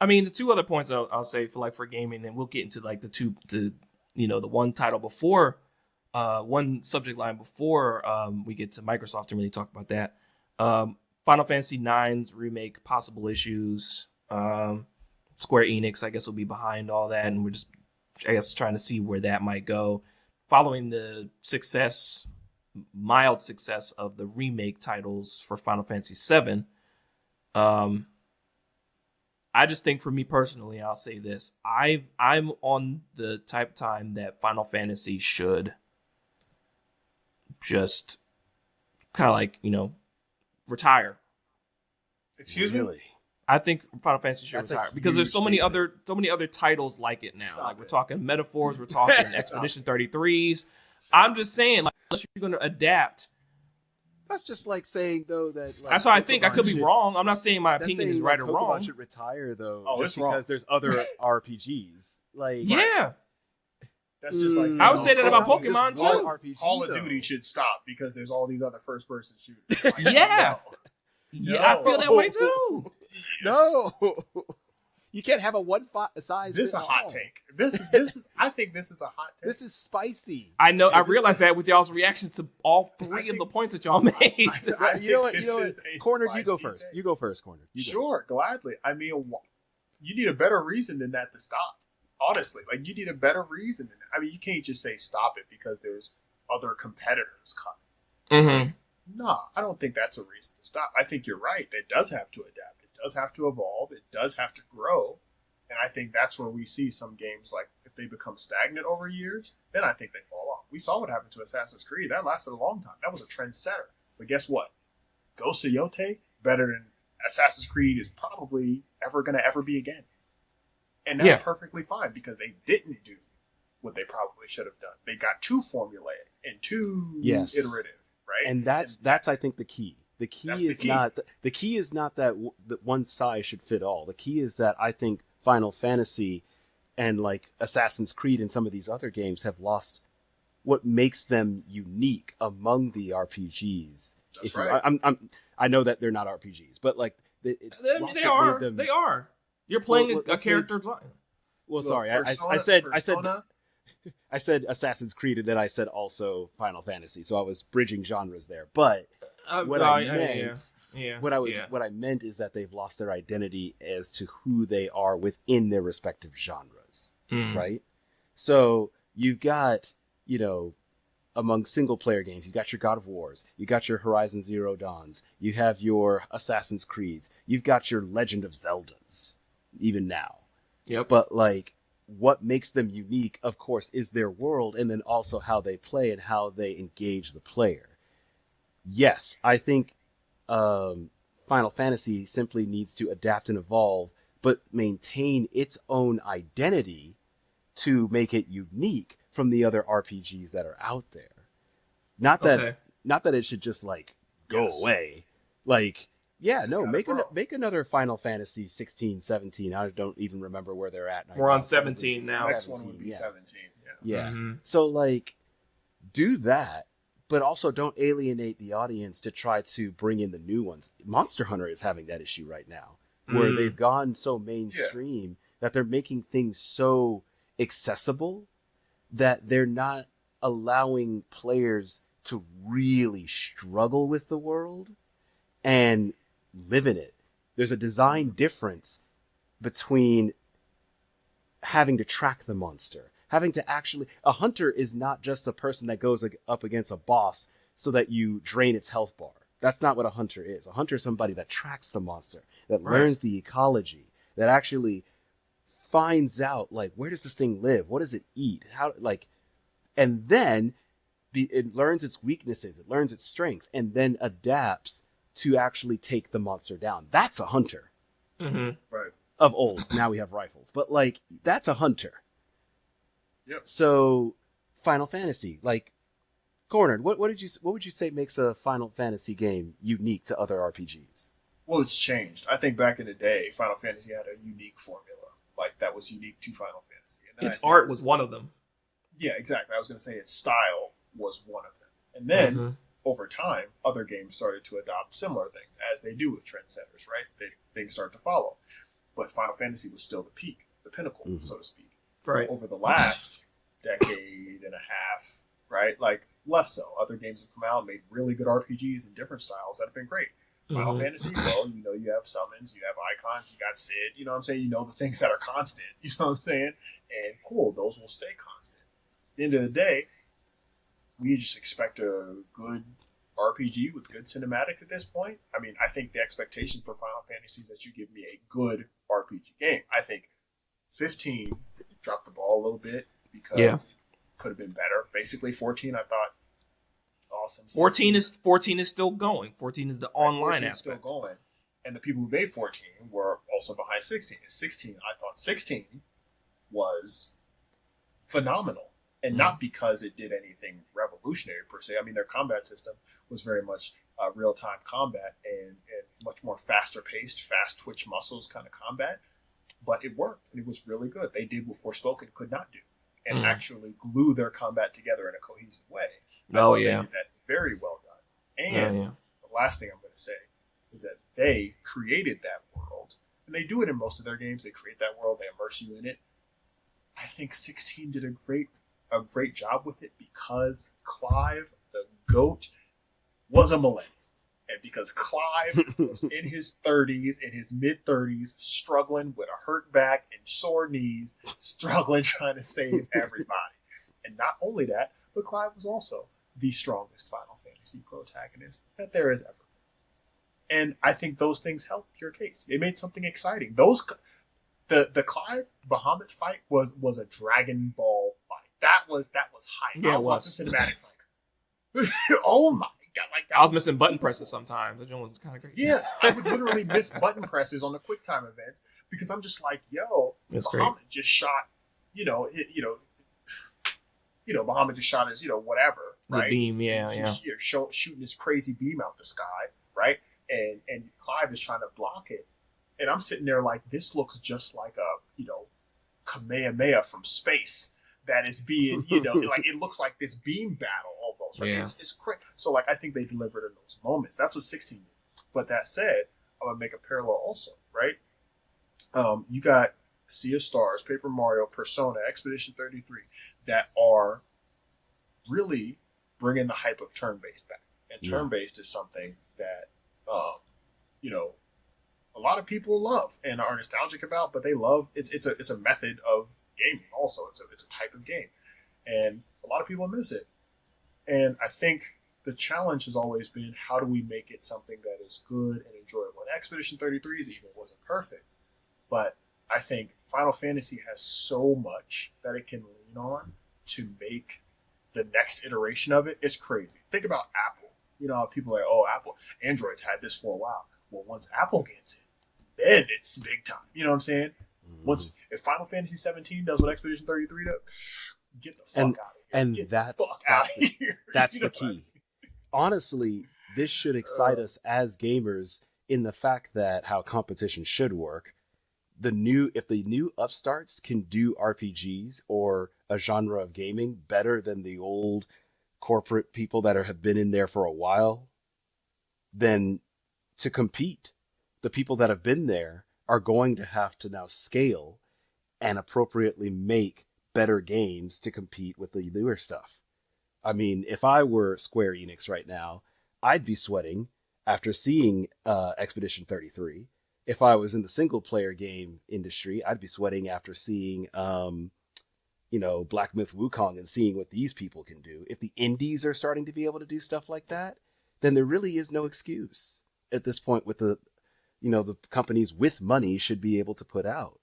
A: I mean, the two other points I'll say for gaming, and we'll get into the one title before, one subject line before we get to Microsoft and really talk about that. Final Fantasy IX's remake, possible issues. Square Enix, I guess, will be behind all that, and we're just, I guess, trying to see where that might go. Following the mild success of the remake titles for Final Fantasy VII, I just think for me personally, I'll say this. I'm on the type of time that Final Fantasy should just kind of retire.
B: Excuse me?
C: Really?
A: I think Final Fantasy should retire because there's so many other titles like it now. We're talking Metaphors, we're talking Expedition 33s. I'm just saying, unless you're going to adapt.
C: That's just like saying though that.
A: That's what I think. I could be wrong. I'm not saying my opinion is right or wrong.
C: Pokemon should retire though,
B: just
C: because there's other RPGs.
A: Yeah.
B: That's just like
A: I would say that about Pokemon too.
C: RPG,
B: Call of Duty should stop because there's all these other first-person shooters.
A: Yeah. Yeah, I feel that way too.
C: No, you can't have a one size.
B: This is a hot take. This is. I think this is a hot take.
C: This is spicy.
A: I know. I realized that with y'all's reaction to all three of the points that y'all made.
C: You know what? Cornered, you go first. Take. You go first, Cornered.
B: Sure, gladly. I mean, you need a better reason than that to stop. Honestly, like you need a better reason than that. I mean, you can't just say stop it because there's other competitors coming.
A: Mm-hmm.
B: No, I don't think that's a reason to stop. I think you're right. It does have to adapt. It does have to evolve. It does have to grow. And I think that's where we see some games, like if they become stagnant over years, then I think they fall off. We saw what happened to Assassin's Creed. That lasted a long time. That was a trendsetter. But guess what? Ghost of G.O.A.T, better than Assassin's Creed is probably ever going to ever be again. And that's perfectly fine because they didn't do what they probably should have done. They got too formulaic and too iterative, right?
C: And that's I think the key. The key is not that one size should fit all. The key is that I think Final Fantasy and like Assassin's Creed and some of these other games have lost what makes them unique among the RPGs.
B: That's right.
C: I know that they're not RPGs, but like
A: they are. They are. You're playing a character.
C: Well, sorry, I said Assassin's Creed, and then I said also Final Fantasy, so I was bridging genres there. But what I meant is that they've lost their identity as to who they are within their respective genres, right? So you've got, among single player games, you've got your God of Wars, you got your Horizon Zero Dawns, you have your Assassin's Creeds, you've got your Legend of Zeldas, even now.
A: Yep.
C: But like, what makes them unique, of course, is their world, and then also how they play and how they engage the player. Yes, I think Final Fantasy simply needs to adapt and evolve, but maintain its own identity to make it unique from the other RPGs that are out there. Not that it should just like go away. Like, make another Final Fantasy 16, 17. I don't even remember where they're at.
A: We're on 17 now.
B: Next one would be 17.
C: Yeah.
A: Mm-hmm.
C: So like, do that, but also don't alienate the audience to try to bring in the new ones. Monster Hunter is having that issue right now, where they've gone so mainstream that they're making things so accessible that they're not allowing players to really struggle with the world and live in it. There's a design difference between having to track the monster, having to actually... A hunter is not just a person that goes up against a boss so that you drain its health bar. That's not what a hunter is. A hunter is somebody that tracks the monster, that learns the ecology, that actually finds out, like, where does this thing live? What does it eat? And then it learns its weaknesses, it learns its strength, and then adapts to actually take the monster down. That's a hunter.
A: Mm-hmm.
B: Right.
C: Of old. Now we have rifles. But, like, that's a hunter.
B: Yep.
C: So, Final Fantasy, like, Cornered, what would you say makes a Final Fantasy game unique to other RPGs?
B: Well, it's changed. I think back in the day, Final Fantasy had a unique formula. Like, that was unique to Final Fantasy. And then
A: its art was one of them.
B: Yeah, exactly. I was going to say its style was one of them. And then, over time, other games started to adopt similar things, as they do with trendsetters, right? Things start to follow. But Final Fantasy was still the peak, the pinnacle, so to speak.
A: Right.
B: Over the last decade and a half, right? Like, less so. Other games have come out and made really good RPGs in different styles that have been great. Final Fantasy, well, you have summons, you have icons, you got Sid, you know what I'm saying? You know the things that are constant, you know what I'm saying? And cool, those will stay constant. At the end of the day, we just expect a good RPG with good cinematics at this point. I mean, I think the expectation for Final Fantasy is that you give me a good RPG game. I think 15 dropped the ball a little bit because it could have been better. Basically, 14, I thought, awesome.
A: 14 is still going. 14 is the online aspect.
B: Still going. And the people who made 14 were also behind 16. And 16, I thought 16 was phenomenal. And not because it did anything revolutionary per se. I mean, their combat system was very much real-time combat and much more faster-paced, fast twitch muscles kind of combat. But it worked, and it was really good. They did what Forspoken could not do, and actually glue their combat together in a cohesive way. They did that very well done. And the last thing I'm going to say is that they created that world, and they do it in most of their games. They create that world, they immerse you in it. I think 16 did a great job with it because Clive, the GOAT, was a millennial. And because Clive was in his 30s, in his mid-30s, struggling with a hurt back and sore knees, struggling trying to save everybody. And not only that, but Clive was also the strongest Final Fantasy protagonist that there has ever been. And I think those things help your case. It made something exciting. The Clive Bahamut fight was a Dragon Ball fight. That was hype.
A: Yeah,
B: I was watching cinematics like, oh my god! Like
A: I was missing button presses sometimes. The joint was kind of crazy.
B: Yes, I would literally miss button presses on the QuickTime events because I'm just like, yo,
A: That's
B: Bahamut
A: great.
B: just shot, Bahamut just shot his, whatever,
A: The
B: right?
A: beam, yeah.
B: Shooting this crazy beam out the sky, right? And Clive is trying to block it, and I'm sitting there like, this looks just like a, Kamehameha from space that is being, like it looks like this beam battle almost, right?
A: Yeah.
B: It's crazy. So like, I think they delivered in those moments. That's what 16 did. But that said, I'm gonna make a parallel also, right? You got Sea of Stars, Paper Mario, Persona, Expedition 33 that are really bringing the hype of turn-based back. And turn-based is something that, a lot of people love and are nostalgic about, but they love it's a method of gaming. Also, it's a type of game, and a lot of people miss it. And I think the challenge has always been, how do we make it something that is good and enjoyable? And Expedition 33's even wasn't perfect, but I think Final Fantasy has so much that it can lean on to make the next iteration of it. It's crazy. Think about Apple. How people are like, oh, Apple, Android's had this for a while. Well, once Apple gets it, then it's big time. You know what I'm saying? If Final Fantasy 17 does what Expedition 33 does, get the fuck out of here.
C: And
B: Get
C: that's
B: the fuck out of here.
C: that's
B: You
C: the
B: know what I
C: key. Honestly, this should excite us as gamers in the fact that how competition should work. If the new upstarts can do RPGs or a genre of gaming better than the old corporate people that have been in there for a while, then to compete, the people that have been there are going to have to now scale and appropriately make better games to compete with the newer stuff. I mean, if I were Square Enix right now, I'd be sweating after seeing Expedition 33. If I was in the single player game industry, I'd be sweating after seeing, Black Myth Wukong and seeing what these people can do. If the indies are starting to be able to do stuff like that, then there really is no excuse at this point with the companies with money should be able to put out.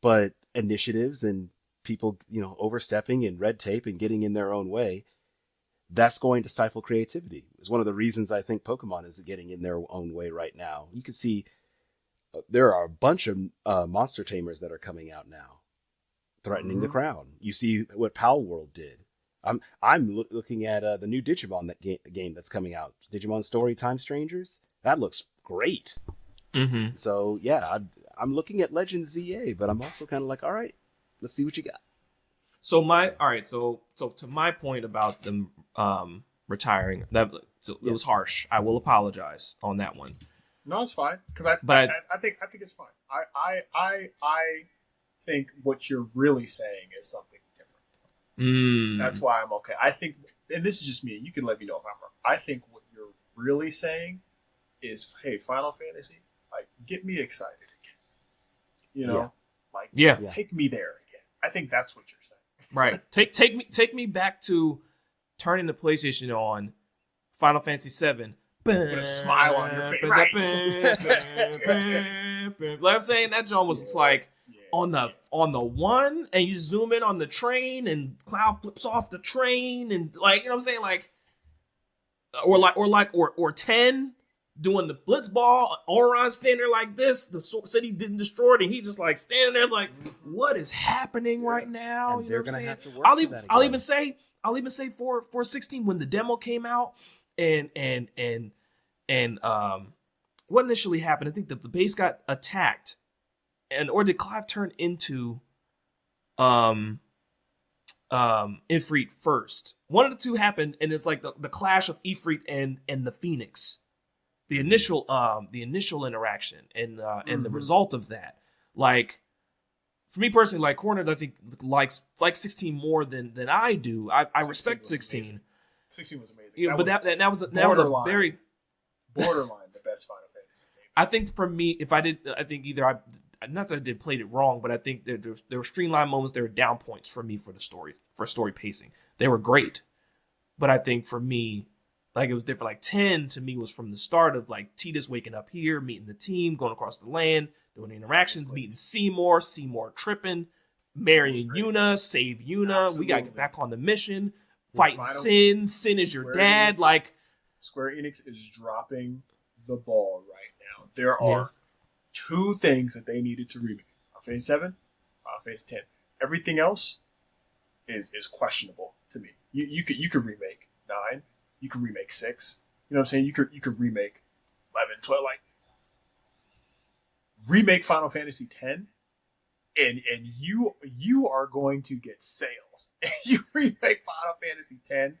C: But initiatives and people, overstepping and red tape and getting in their own way, that's going to stifle creativity. It's one of the reasons I think Pokemon is getting in their own way right now. You can see there are a bunch of monster tamers that are coming out now, threatening the crown. You see what Pal World did. I'm looking at the new Digimon game that's coming out, Digimon Story Time Strangers. That looks great.
A: Mm-hmm.
C: So yeah, I'm looking at Legends ZA, but I'm also kind of like, all right, let's see what you got.
A: So to my point about them retiring, it was harsh. I will apologize on that one.
B: No, it's fine because I think it's fine. I think what you're really saying is something different. That's why I'm okay. I think, and this is just me. You can let me know if I'm wrong. I think what you're really saying is, hey, Final Fantasy, like, get me excited again. Take me there again. I think that's what you're saying.
A: Right. Take me back to turning the PlayStation on, Final Fantasy VII.
B: With a smile on your face. Right.
A: Like I'm saying, that joint was just like on the one, and you zoom in on the train, and Cloud flips off the train, and like, you know what I'm saying, like, or 10 doing the blitz ball, Auron standing there like this, the city didn't destroy it, and he's just like standing there, it's like, what is happening right now?
C: And
A: you know
C: they're
A: what I'm
C: gonna
A: saying?
C: have to work
A: I'll even say for 16 when the demo came out, and what initially happened, I think that the base got attacked, or did Clive turn into Ifrit first? One of the two happened, and it's like the clash of Ifrit and the Phoenix. The initial interaction and the result of that. Like, for me personally, like Cornered, I think likes 16 more than I do. I respect 16.
B: 16 was amazing.
A: Yeah, that was a very
B: borderline the best Final Fantasy game.
A: I think for me, not that I did played it wrong, but I think there were streamlined moments, there were down points for me for story pacing. They were great, but I think for me, like it was different. Like 10 to me was from the start of like Tidus waking up here, meeting the team, going across the land, doing the interactions, meeting Seymour tripping, marrying Yuna, save Yuna.
B: Absolutely.
A: We gotta get back on the mission, fighting Sin. Sin is your dad.
B: Square Enix is dropping the ball right now. There are two things that they needed to remake: Final Fantasy 7, Final Fantasy 10. Everything else is questionable to me. You could remake 9. You could remake 6. You know what I'm saying? You could remake 11, 12. Like remake Final Fantasy 10, and you are going to get sales. You remake Final Fantasy 10.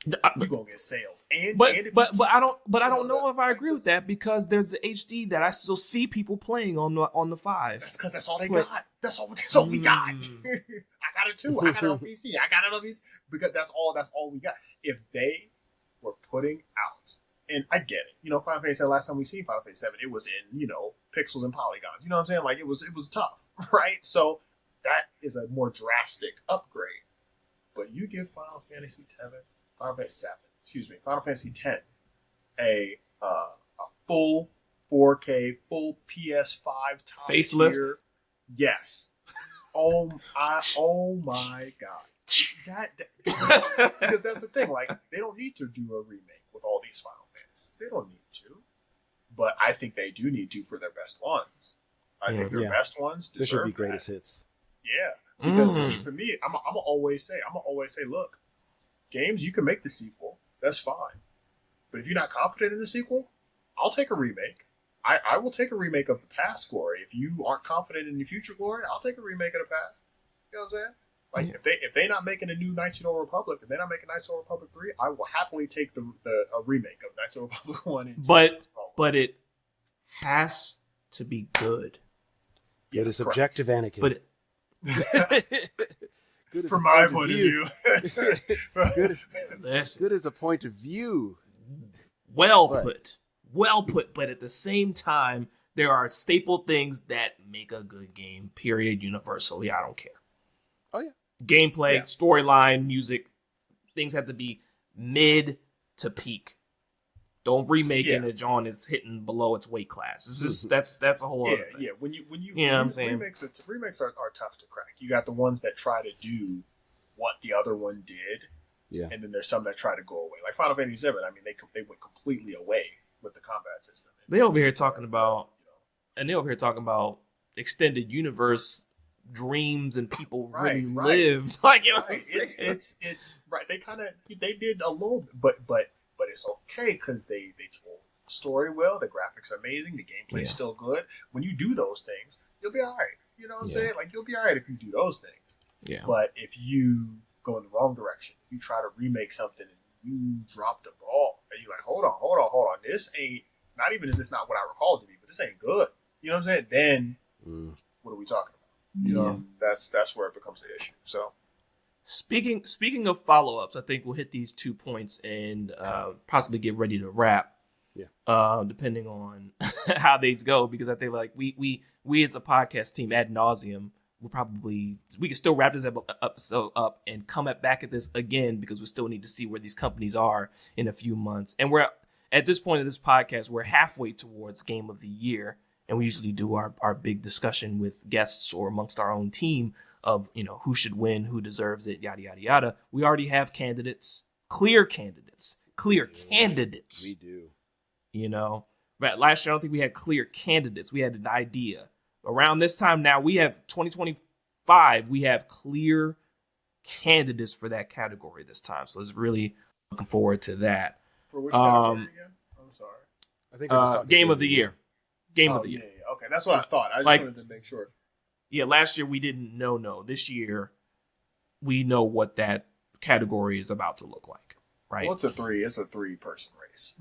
B: You're gonna get sales,
A: but I don't know if I agree with that, because there's the HD that I still see people playing on the 5.
B: That's because that's all they got. That's all we got. I got it too. I got it on PC. I got it on PC because that's all we got. If they were putting out, and I get it, you know, Final Fantasy 7, last time we seen Final Fantasy 7, it was in, you know, pixels and polygons. You know what I'm saying? Like it was tough, right? So that is a more drastic upgrade. But you give Final Fantasy 10 a full 4K, full PS5 top
A: facelift.
B: tier. Yes. Oh my God. Because that's the thing. Like they don't need to do a remake with all these Final Fantasies. They don't need to. But I think they do need to for their best ones. I think their best ones deserve.
C: There should be greatest hits.
B: Yeah. Because see, for me, I'm gonna always say, look, games you can make the sequel. That's fine. But if you're not confident in the sequel, I'll take a remake. I will take a remake of the past glory. If you aren't confident in the future glory, I'll take a remake of the past. You know what I'm saying? Like if they're not making a new Knights of the Old Republic, if they're not making Knights of the Old Republic 3, I will happily take a remake of Knights of the Old Republic 1 and 2.
A: But it has to be good.
C: Good as objective Anakin.
A: But
C: good as
B: from my point of view.
C: Good as a point of view.
A: Well put. But at the same time, there are staple things that make a good game, period, universally. I don't care.
C: Oh, yeah.
A: Gameplay, storyline, music, things have to be mid to peak. Don't remake it and John is hitting below its weight class. It's just that's a whole other thing.
B: Yeah. When you
A: know what I'm saying?
B: Remakes are tough to crack. You got the ones that try to do what the other one did.
C: Yeah.
B: And then there's some that try to go away. Like Final Fantasy 7, I mean, they went completely away with the combat system.
A: They over here talking about extended universe dreams and people really lived. Like, you know what I'm saying?
B: It's right. They did a little bit, but it's okay because they told the story well. The graphics are amazing. The gameplay is still good. When you do those things, you'll be all right. You know what I'm saying? Like you'll be all right if you do those things. Yeah. But if you go in the wrong direction, if you try to remake something and you drop the ball, and you're like, hold on, this ain't. Not even is this not what I recall it to be, but this ain't good. You know what I'm saying? Then what are we talking about? You know, that's where it becomes an issue. So.
A: Speaking of follow-ups, I think we'll hit these 2 points and possibly get ready to wrap. Yeah. Depending on how these go, because I think like we as a podcast team ad nauseum we can still wrap this episode up and come back at this again, because we still need to see where these companies are in a few months. And we're at this point of this podcast, we're halfway towards Game of the Year, and we usually do our big discussion with guests or amongst our own team of, you know, who should win, who deserves it, yada, yada, yada. We already have clear candidates. We do. You know, but last year, I don't think we had clear candidates. We had an idea. Around this time now, we have 2025, we have clear candidates for that category this time. So it's really looking forward to that.
B: For which category again? I'm sorry.
C: I think
A: Game of the Year. Game of the Year.
B: Yeah. Okay, that's what I thought. I just wanted to make sure.
A: Yeah, last year we didn't know. This year, we know what that category is about to look like, right?
B: Well, it's a 3-person race.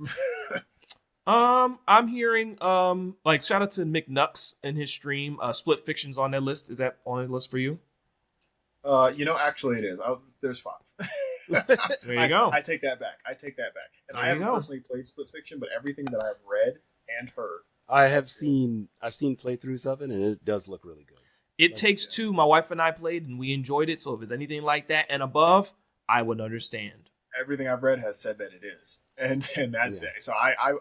A: I'm hearing like shout out to McNux in his stream. Split Fiction's on that list. Is that on the list for you?
B: You know, actually it is. There's 5.
A: There you go.
B: I take that back. And
A: There
B: I
A: you
B: haven't
A: go.
B: personally played Split Fiction, but everything that I've read and heard,
C: I've seen playthroughs of it, and it does look really good.
A: It Takes Two. My wife and I played, and we enjoyed it. So if it's anything like that and above, I would understand.
B: everything I've read has said that it is, and that's it. So I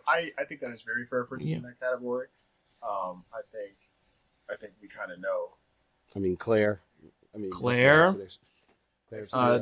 B: think that is very fair for it to be in that category. I think we kind of know.
C: I mean, Claire.
A: Claire's,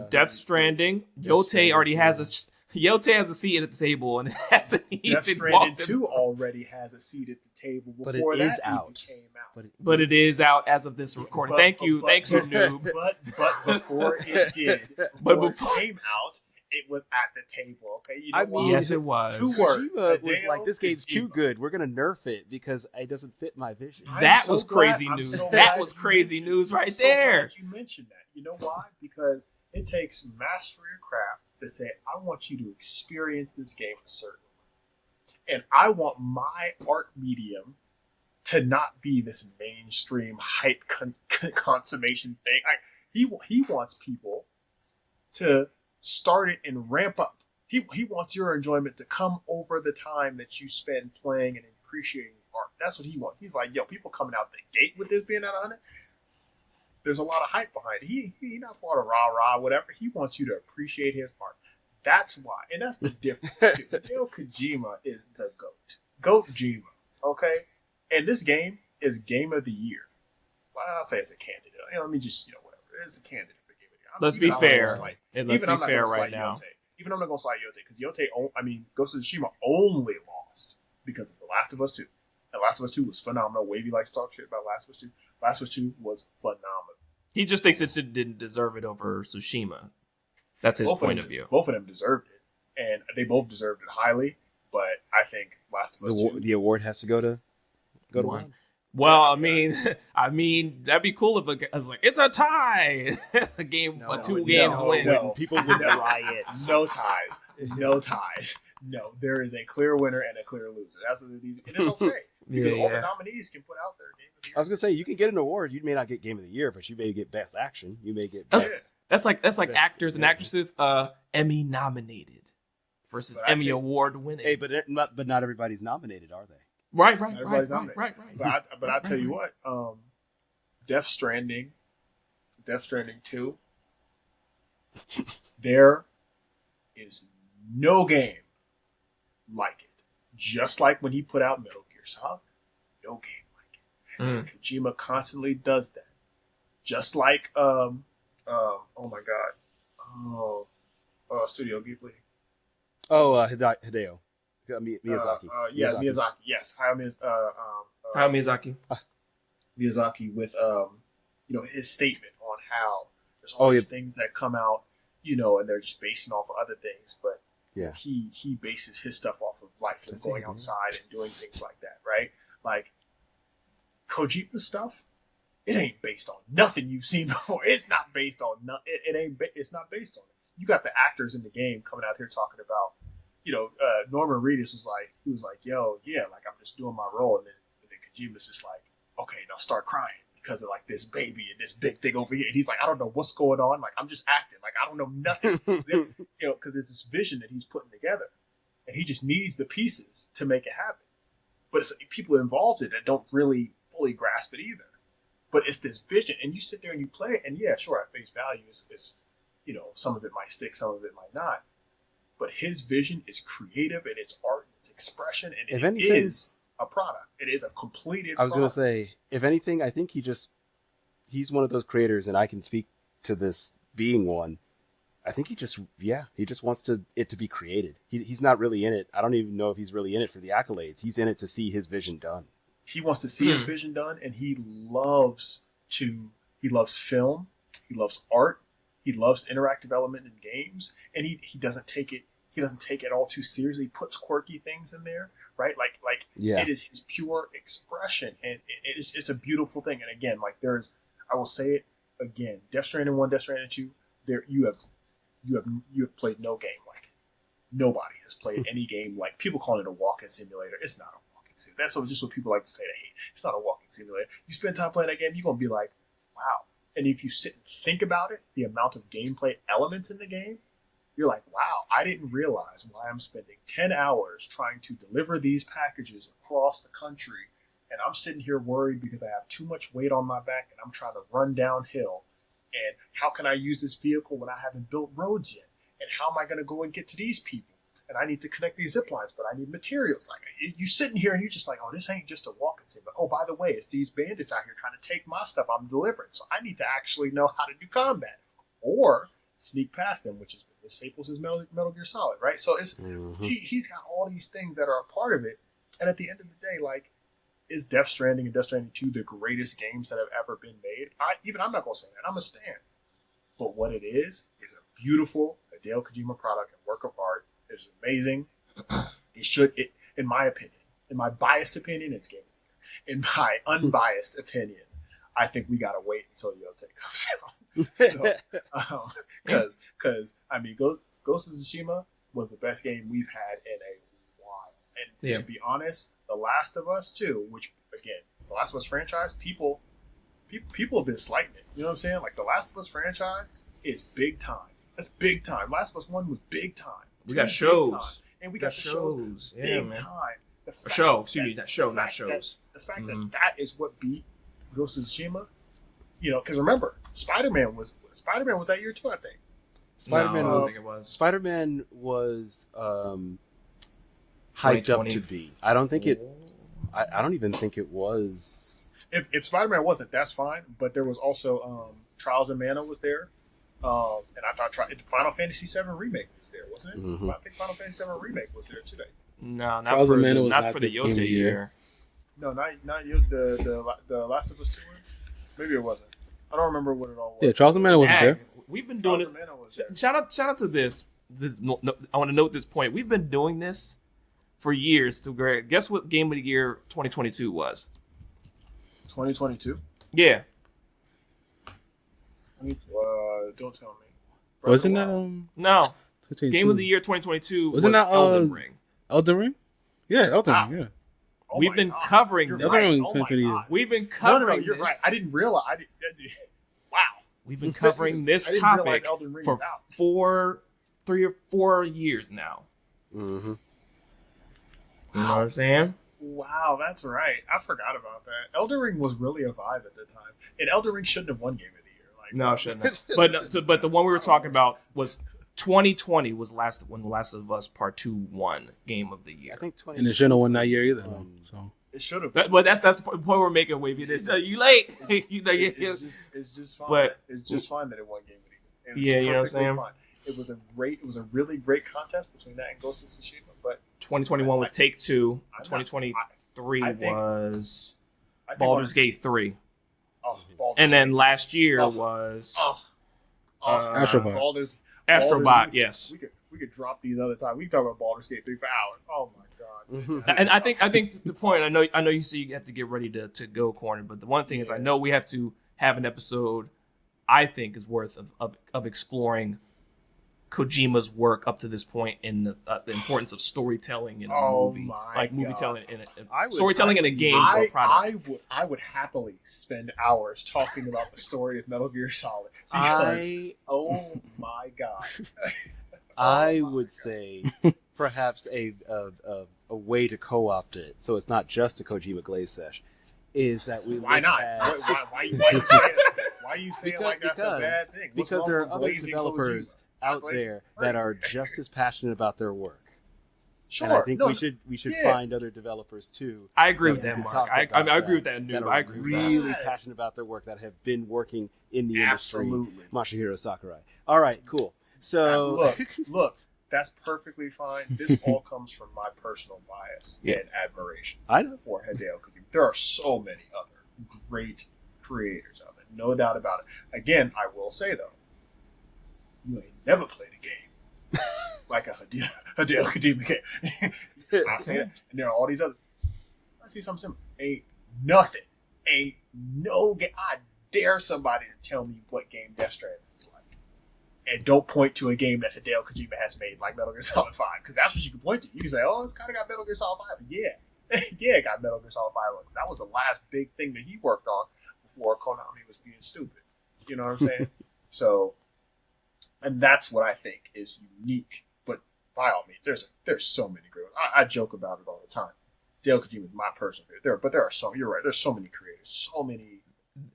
A: Death Stranding. G.O.A.T already has a G.O.A.T has a seat at the table, and it hasn't even
B: Death Stranding 2 already has a seat at the table before that even came out.
A: But it is out as of this recording. Thank you, noob.
B: But before it did, before it came out, it was at the table. Okay, you know why?
A: Yes, it was.
B: 2 words.
C: Kojima was like, "This game's too good. We're gonna nerf it because it doesn't fit my vision."
A: That was crazy news. That was crazy news right there.
B: Glad you mentioned that. You know why? Because it takes mastery of craft to say, I want you to experience this game a certain way. And I want my art medium to not be this mainstream hype consummation thing. He wants people to start it and ramp up. He wants your enjoyment to come over the time that you spend playing and appreciating art. That's what he wants. He's like, yo, people coming out the gate with this being at 100. There's a lot of hype behind it. He not for the rah-rah, whatever. He wants you to appreciate his art. That's why. And that's the difference, too. Hideo Kojima is the GOAT. GOAT-Jima. Okay? And this game is Game of the Year. Well, I'll say it's a candidate. Let me just, whatever. It's a candidate for Game of the Year.
A: Let's be fair. Let's be fair right now.
B: Even I'm not going to slide G.O.A.T. Because G.O.A.T, Ghost of Tsushima only lost because of The Last of Us 2. And Last of Us 2 was phenomenal. Wavy likes to talk shit about Last of Us 2. Last of Us 2 was phenomenal. He
A: just thinks it didn't deserve it over Tsushima. That's his point of view.
B: Both of them deserved it, and they both deserved it highly. But I think Last of Us 2,
C: the award has to go to one.
A: Well, I mean, that'd be cool if it was like it's a tie. A game, two games win.
B: No,
C: people would riot.
B: No ties. No, there is a clear winner and a clear loser. That's what it is, and it's okay because all the nominees can put out their Game of the Year.
C: I was gonna say you can get an award. You may not get Game of the Year, but you may get Best Action. You may get
A: That's like actors and actresses Emmy nominated versus Emmy award winning.
C: Hey, but not everybody's nominated, are they?
A: Right.
B: But I tell you what, Death Stranding 2, there is no game like it. Just like when he put out Metal Gear Solid, no game like it. And Kojima constantly does that. Just like oh my god, Studio Ghibli.
C: Hideo. Miyazaki.
B: Miyazaki. Yes,
A: Hayao Miyazaki.
B: Miyazaki with his statement on how there's all these things that come out, and they're just basing off of other things, but he bases his stuff off of life and going outside and doing things like that, right? Like Kojima's stuff, it ain't based on nothing you've seen before. It's not based on it's not based on it. You got the actors in the game coming out here talking about. Norman Reedus was like, yo, yeah, like I'm just doing my role, and then Kojima's just like, okay, now start crying because of like this baby and this big thing over here, and he's like, I don't know what's going on, like I'm just acting, like I don't know nothing, because there's this vision that he's putting together, and he just needs the pieces to make it happen. But it's people involved in it that don't really fully grasp it either. But it's this vision, and you sit there and you play it, and yeah, sure, at face value, it's some of it might stick, some of it might not. But his vision is creative, and it's art, it's expression, and it is a product. It is a completed product.
C: I was going to say, if anything, I think he's one of those creators, and I can speak to this being one. I think he just wants it to be created. He's not really in it. I don't even know if he's really in it for the accolades. He's in it to see his vision done.
B: He wants to see his vision done, and he loves film, he loves art. He loves interactive element in games, and he doesn't take it all too seriously. He puts quirky things in there, right? Like it is his pure expression, and it's a beautiful thing. And again, like I will say it again, Death Stranding 1, Death Stranding 2, there you have played no game like it. Nobody has played any game like people call it a walking simulator. It's not a walking simulator. That's just what people like to say they hate. It's not a walking simulator. You spend time playing that game, you're gonna be like, wow. And if you sit and think about it, the amount of gameplay elements in the game, you're like, wow, I didn't realize why I'm spending 10 hours trying to deliver these packages across the country. And I'm sitting here worried because I have too much weight on my back and I'm trying to run downhill. And how can I use this vehicle when I haven't built roads yet? And how am I going to go and get to these people? And I need to connect these zip lines, but I need materials. Like, you sitting here and you're just like, oh, this ain't just a walking sim. But, oh, by the way, it's these bandits out here trying to take my stuff I'm delivering. So I need to actually know how to do combat or sneak past them, which is the staples is Metal Gear Solid, right? So it's he's got all these things that are a part of it. And at the end of the day, like, is Death Stranding and Death Stranding 2 the greatest games that have ever been made? I'm not going to say that. I'm a stan. But what it is a beautiful Hideo Kojima product and work of art. It's amazing. In my opinion, in my biased opinion, it's game of the year. In my unbiased opinion, I think we gotta wait until G.O.A.T comes out. Because I mean, Ghost of Tsushima was the best game we've had in a while. And to be honest, The Last of Us 2, which again, The Last of Us franchise, people have been slighting it. You know what I'm saying? Like, The Last of Us franchise is big time. That's big time. Last of Us 1 was big time.
A: We got shows.
B: And we got the shows big time.
A: Not shows.
B: The fact that is what beat Ghost of Tsushima. You know, because remember, Spider-Man was that year too, I think.
C: Spider-Man
A: I don't
C: was.
A: think it was.
C: Spider-Man was hyped up to be. I don't think it. I don't even think it was.
B: If Spider-Man wasn't, that's fine. But there was also Trials of Mana was there. And I thought Final Fantasy VII Remake was there, wasn't it?
C: Mm-hmm.
B: I think Final Fantasy VII Remake was there today.
A: No, not for the G.O.A.T year.
B: No, not you. The Last of Us 2 one? Maybe it wasn't. I don't remember what it all was.
D: Yeah, Charles Manor wasn't there.
A: We've been doing this. Shout out to this. I want to note this point. We've been doing this for years. To guess what Game of the Year 2022 was?
B: 2022.
A: Yeah.
B: Don't tell me.
D: Wasn't that
A: no? Game of the Year 2022
D: wasn't that
A: Elden Ring?
D: Elden Ring? Yeah, Elden Ring. Yeah.
B: Oh
A: We've been covering this.
D: Right.
A: We've been covering
B: you're
A: this.
B: right. I didn't realize. Wow.
A: We've been covering this topic for 3 or 4 years now.
C: Mm-hmm.
A: You know what I'm saying?
B: Wow, that's right. I forgot about that. Elden Ring was really a vibe at the time, and Elden Ring shouldn't have won Game of the Year.
A: No, it shouldn't have. But the one we were talking about was 2020 was when The Last of Us Part 2 won Game of the Year.
C: I think 20.
D: And it shouldn't have won that year either. So
B: it should have.
A: But that's the point we're making, Wavy. You late.
B: It's just fine.
A: But
B: it's just fine that it won Game of the
A: Yeah,
B: Year.
A: you know what I'm saying.
B: Fine. It was a really great contest between that and Ghost of Tsushima. But
A: 2021 was Take Two. 2023 was Baldur's Gate 3. And then last year was
D: Astrobot.
A: Astrobot, yes.
B: We could drop these other times. We can talk about Baldur's Gate 3 for hours. Oh my god!
A: And I think to the point. I know you say you have to get ready to go, Cornered. But the one thing is, I know we have to have an episode. I think is worth of exploring Kojima's work up to this point in the importance of storytelling in a movie, like movie telling storytelling in a game for a product.
B: I would happily spend hours talking about the story of Metal Gear Solid. Because, oh my god!
C: I would say perhaps a way to co-opt it, so it's not just a Kojima Glaze sesh, is that we
B: why not?
C: At...
B: Why you say it like that's a bad thing?
C: Because there are other developers out there that are just as passionate about their work.
B: Sure,
C: and I think we should find other developers too.
A: I agree with that, Mark. I agree with that.
C: I agree. Really passionate about their work, that have been working in the industry. Masahiro Sakurai. All right, cool. So
B: look, that's perfectly fine. This all comes from my personal bias and admiration.
C: I know
B: for Hideo Kojima. There are so many other great creators out there, no doubt about it. Again, I will say though, you ain't never played a game like a Hideo Kojima game. I say that, and there are all these other. I see something similar. Ain't no game. I dare somebody to tell me what game Death Stranding is like, and don't point to a game that Hideo Kojima has made like Metal Gear Solid 5, because that's what you can point to. You can say, "Oh, it's kind of got Metal Gear Solid 5." Yeah, yeah, it got Metal Gear Solid 5 looks. That was the last big thing that he worked on before Konami was being stupid. You know what I'm saying? So, And that's what I think is unique. But by all means, there's so many great. I joke about it all the time. Hideo Kojima is my personal favorite. But there are some. You're right. There's so many creators. So many.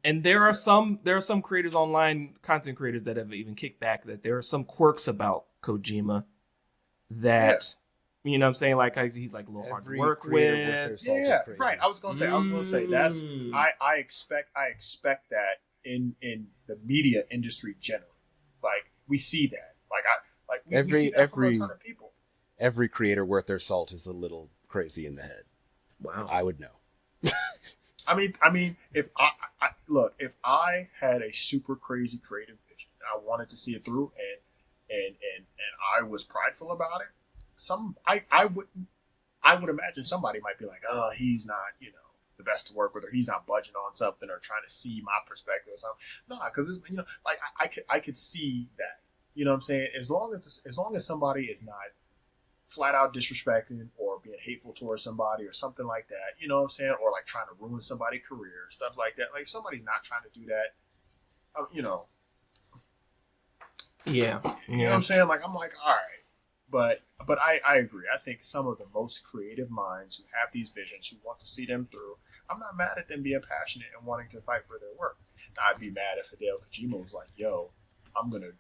A: And there are some creators online, content creators that have even kicked back that there are some quirks about Kojima that, you know what I'm saying, like he's like a little hard to work with.
B: Yeah, right. I was gonna say that's I expect that in the media industry generally. Like we see that. We see that from a ton of people.
C: Every creator worth their salt is a little crazy in the head.
A: Wow.
C: I would know.
B: I mean, if I had a super crazy creative vision and I wanted to see it through, and I was prideful about it, I would imagine somebody might be like, oh, he's not, the best to work with, or he's not budging on something, or trying to see my perspective or something. No, because I could see that. You know what I'm saying? As long as somebody is not flat out disrespecting or being hateful towards somebody or something like that, you know what I'm saying? Or like trying to ruin somebody's career, stuff like that. Like if somebody's not trying to do that,
A: Yeah.
B: You know what I'm saying? Like I'm like, all right. But I agree. I think some of the most creative minds who have these visions, who want to see them through, I'm not mad at them being passionate and wanting to fight for their work. Now, I'd be mad if Hideo Kojima was like, yo, I'm gonna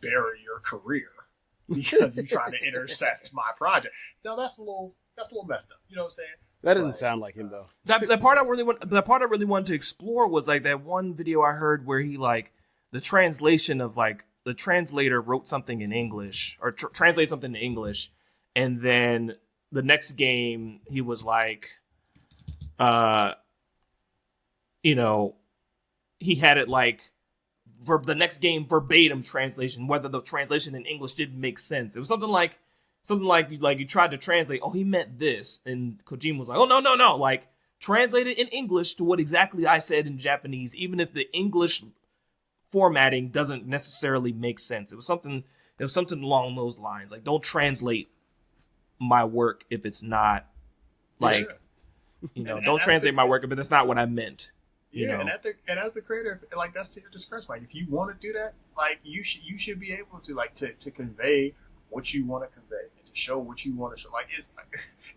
B: bury your career because you're trying to intercept my project. No, that's a little messed up. You know what I'm saying?
C: That doesn't sound like him though.
A: The part I really wanted to explore was like that one video I heard where he like the translation of like the translator wrote something in English or translate something in English, and then the next game he was like, he had it like the next game verbatim translation, whether the translation in English didn't make sense. It was something like you tried to translate, oh, he meant this, and Kojima was like, oh, no, like translate it in English to what exactly I said in Japanese, even if the English formatting doesn't necessarily make sense. It was something along those lines. Like, don't translate my work if it's not like, don't translate my work if it's not what I meant.
B: And as the creator, like that's to your discretion. Like if you want to do that, like you should be able to like to convey what you want to convey and to show what you want to show. Like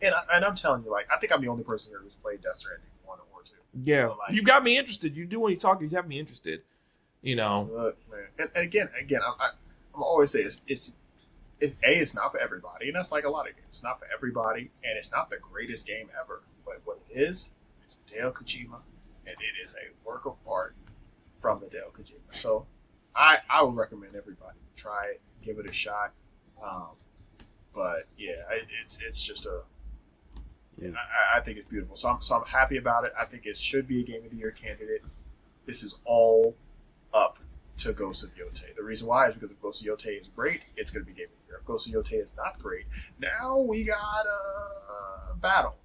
B: and I'm telling you, like I think I'm the only person here who's played Death Stranding 1 or 2.
A: Yeah, you got me interested. You do when you talk, you have me interested.
B: Look, man, and again, I'm always say it's not for everybody, and that's like a lot of games. It's not for everybody, and it's not the greatest game ever. But what it is, it's Hideo Kojima. And it is a work of art from Hideo Kojima. So I would recommend everybody try it, give it a shot. But yeah, it's just I think it's beautiful. So I'm happy about it. I think it should be a Game of the Year candidate. This is all up to Ghost of G.O.A.T. The reason why is because if Ghost of G.O.A.T. is great, it's going to be Game of the Year. If Ghost of G.O.A.T. is not great, now we got a battle.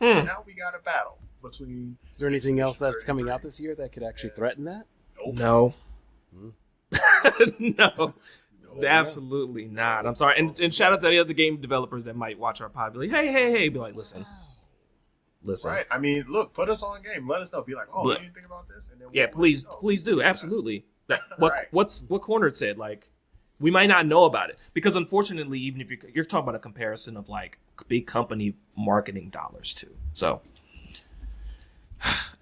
B: Now we got a battle.
C: Is there anything else that's coming out this year that could actually threaten that?
A: Nope. No. Absolutely not. I'm sorry. And shout out to any other game developers that might watch our pod. Be like, hey. Be like, listen.
B: Right. I mean, look, put us on game. Let us know. Be like, oh, what do you think about this? And then
A: please do. Absolutely. What Cornered said, like, we might not know about it. Because unfortunately, even if you're talking about a comparison of like big company marketing dollars too. So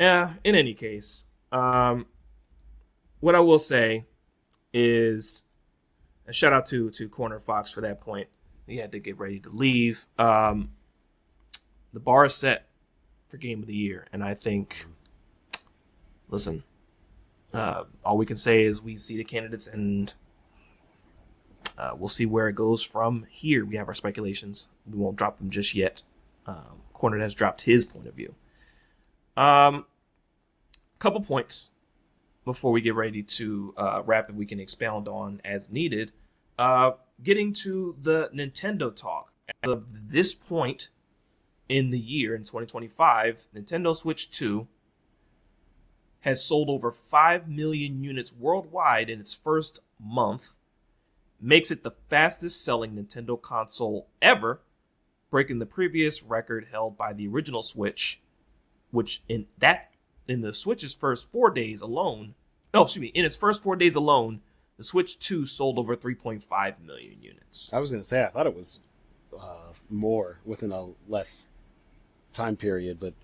A: yeah, in any case, what I will say is a shout out to CorneredFOX for that point. He had to get ready to leave. The bar is set for Game of the Year, and I think, listen, all we can say is we see the candidates, and we'll see where it goes from here. We have our speculations. We won't drop them just yet. Cornered has dropped his point of view. Couple points before we get ready to wrap and we can expound on as needed. Getting to the Nintendo talk. As of this point in the year, in 2025, Nintendo Switch 2 has sold over 5 million units worldwide in its first month, makes it the fastest selling Nintendo console ever, breaking the previous record held by the original Switch, which in the Switch's first 4 days alone, in its first 4 days alone, The Switch 2 sold over 3.5 million units.
C: I was going to say, I thought it was more within a less time period, but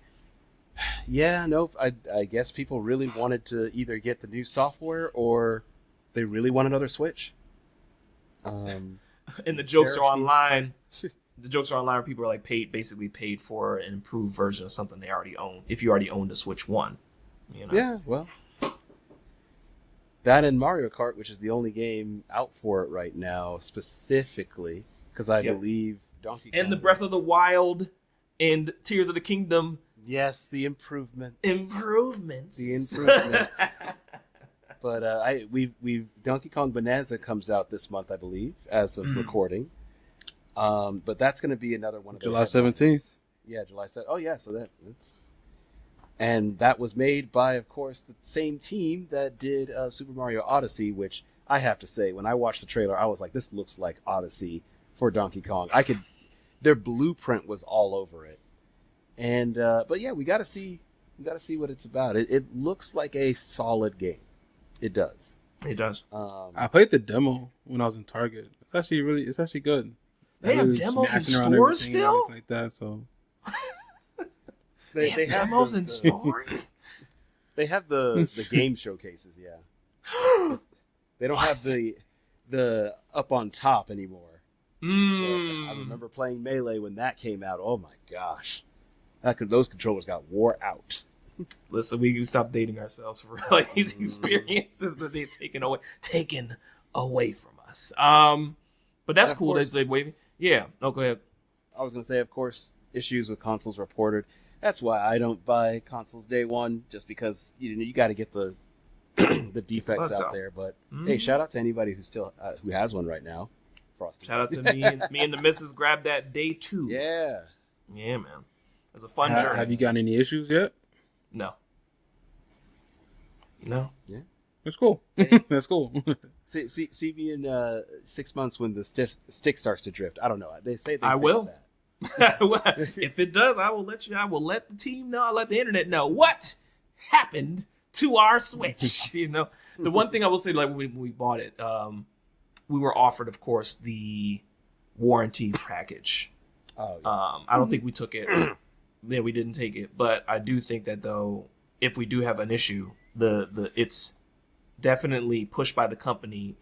C: yeah, no, I guess people really wanted to either get the new software or they really want another Switch.
A: And the jokes are online. The jokes are online where people are like basically paid for an improved version of something they already own. If you already owned a Switch 1, you know?
C: Yeah, well, that and Mario Kart, which is the only game out for it right now, specifically because I believe Donkey Kong
A: and the Breath of the Wild and Tears of the Kingdom.
C: Yes, the improvements.
A: The
C: improvements. But we've Donkey Kong Bonanza comes out this month, I believe, as of recording. But that's going to be another one of
D: July 17th.
C: Yeah, July 7th. Oh yeah, so that's and that was made by, of course, the same team that did Super Mario Odyssey, which I have to say, when I watched the trailer, I was like, this looks like Odyssey for Donkey Kong. Their blueprint was all over it. And but yeah, we got to see what it's about. It looks like a solid game. It does.
A: It does.
D: I played the demo when I was in Target. It's actually good.
A: They have demos in stores still?
D: Like that, so
C: they
A: have demos in stores?
C: They have the game showcases, yeah. They don't have the up on top anymore. I remember playing Melee when that came out. Oh my gosh. Those controllers got wore out.
A: Listen, we stop dating ourselves for like these experiences that they've taken away from us. But that's cool.
C: Course,
A: they waving. Yeah. No, go ahead.
C: I was going to say, of course, issues with consoles reported. That's why I don't buy consoles day one, just because you got to get the the defects out there. But hey, shout out to anybody who still who has one right now. Frosty.
A: Shout out to me and the missus grabbed that day 2.
C: Yeah.
A: Yeah, man. It was a fun journey.
D: Have you got any issues yet?
A: No.
C: Yeah.
D: That's cool. That's cool.
C: See me in 6 months when the stick starts to drift. I don't know. They say
A: I
C: fix
A: will.
C: that.
A: If it does, I will let you. I will let the team know. I'll let the internet know what happened to our Switch. The one thing I will say, like when we bought it, we were offered, of course, the warranty package.
C: Oh, yeah.
A: I don't think we took it. Yeah, we didn't take it, but I do think that though, if we do have an issue, it's definitely pushed by the company,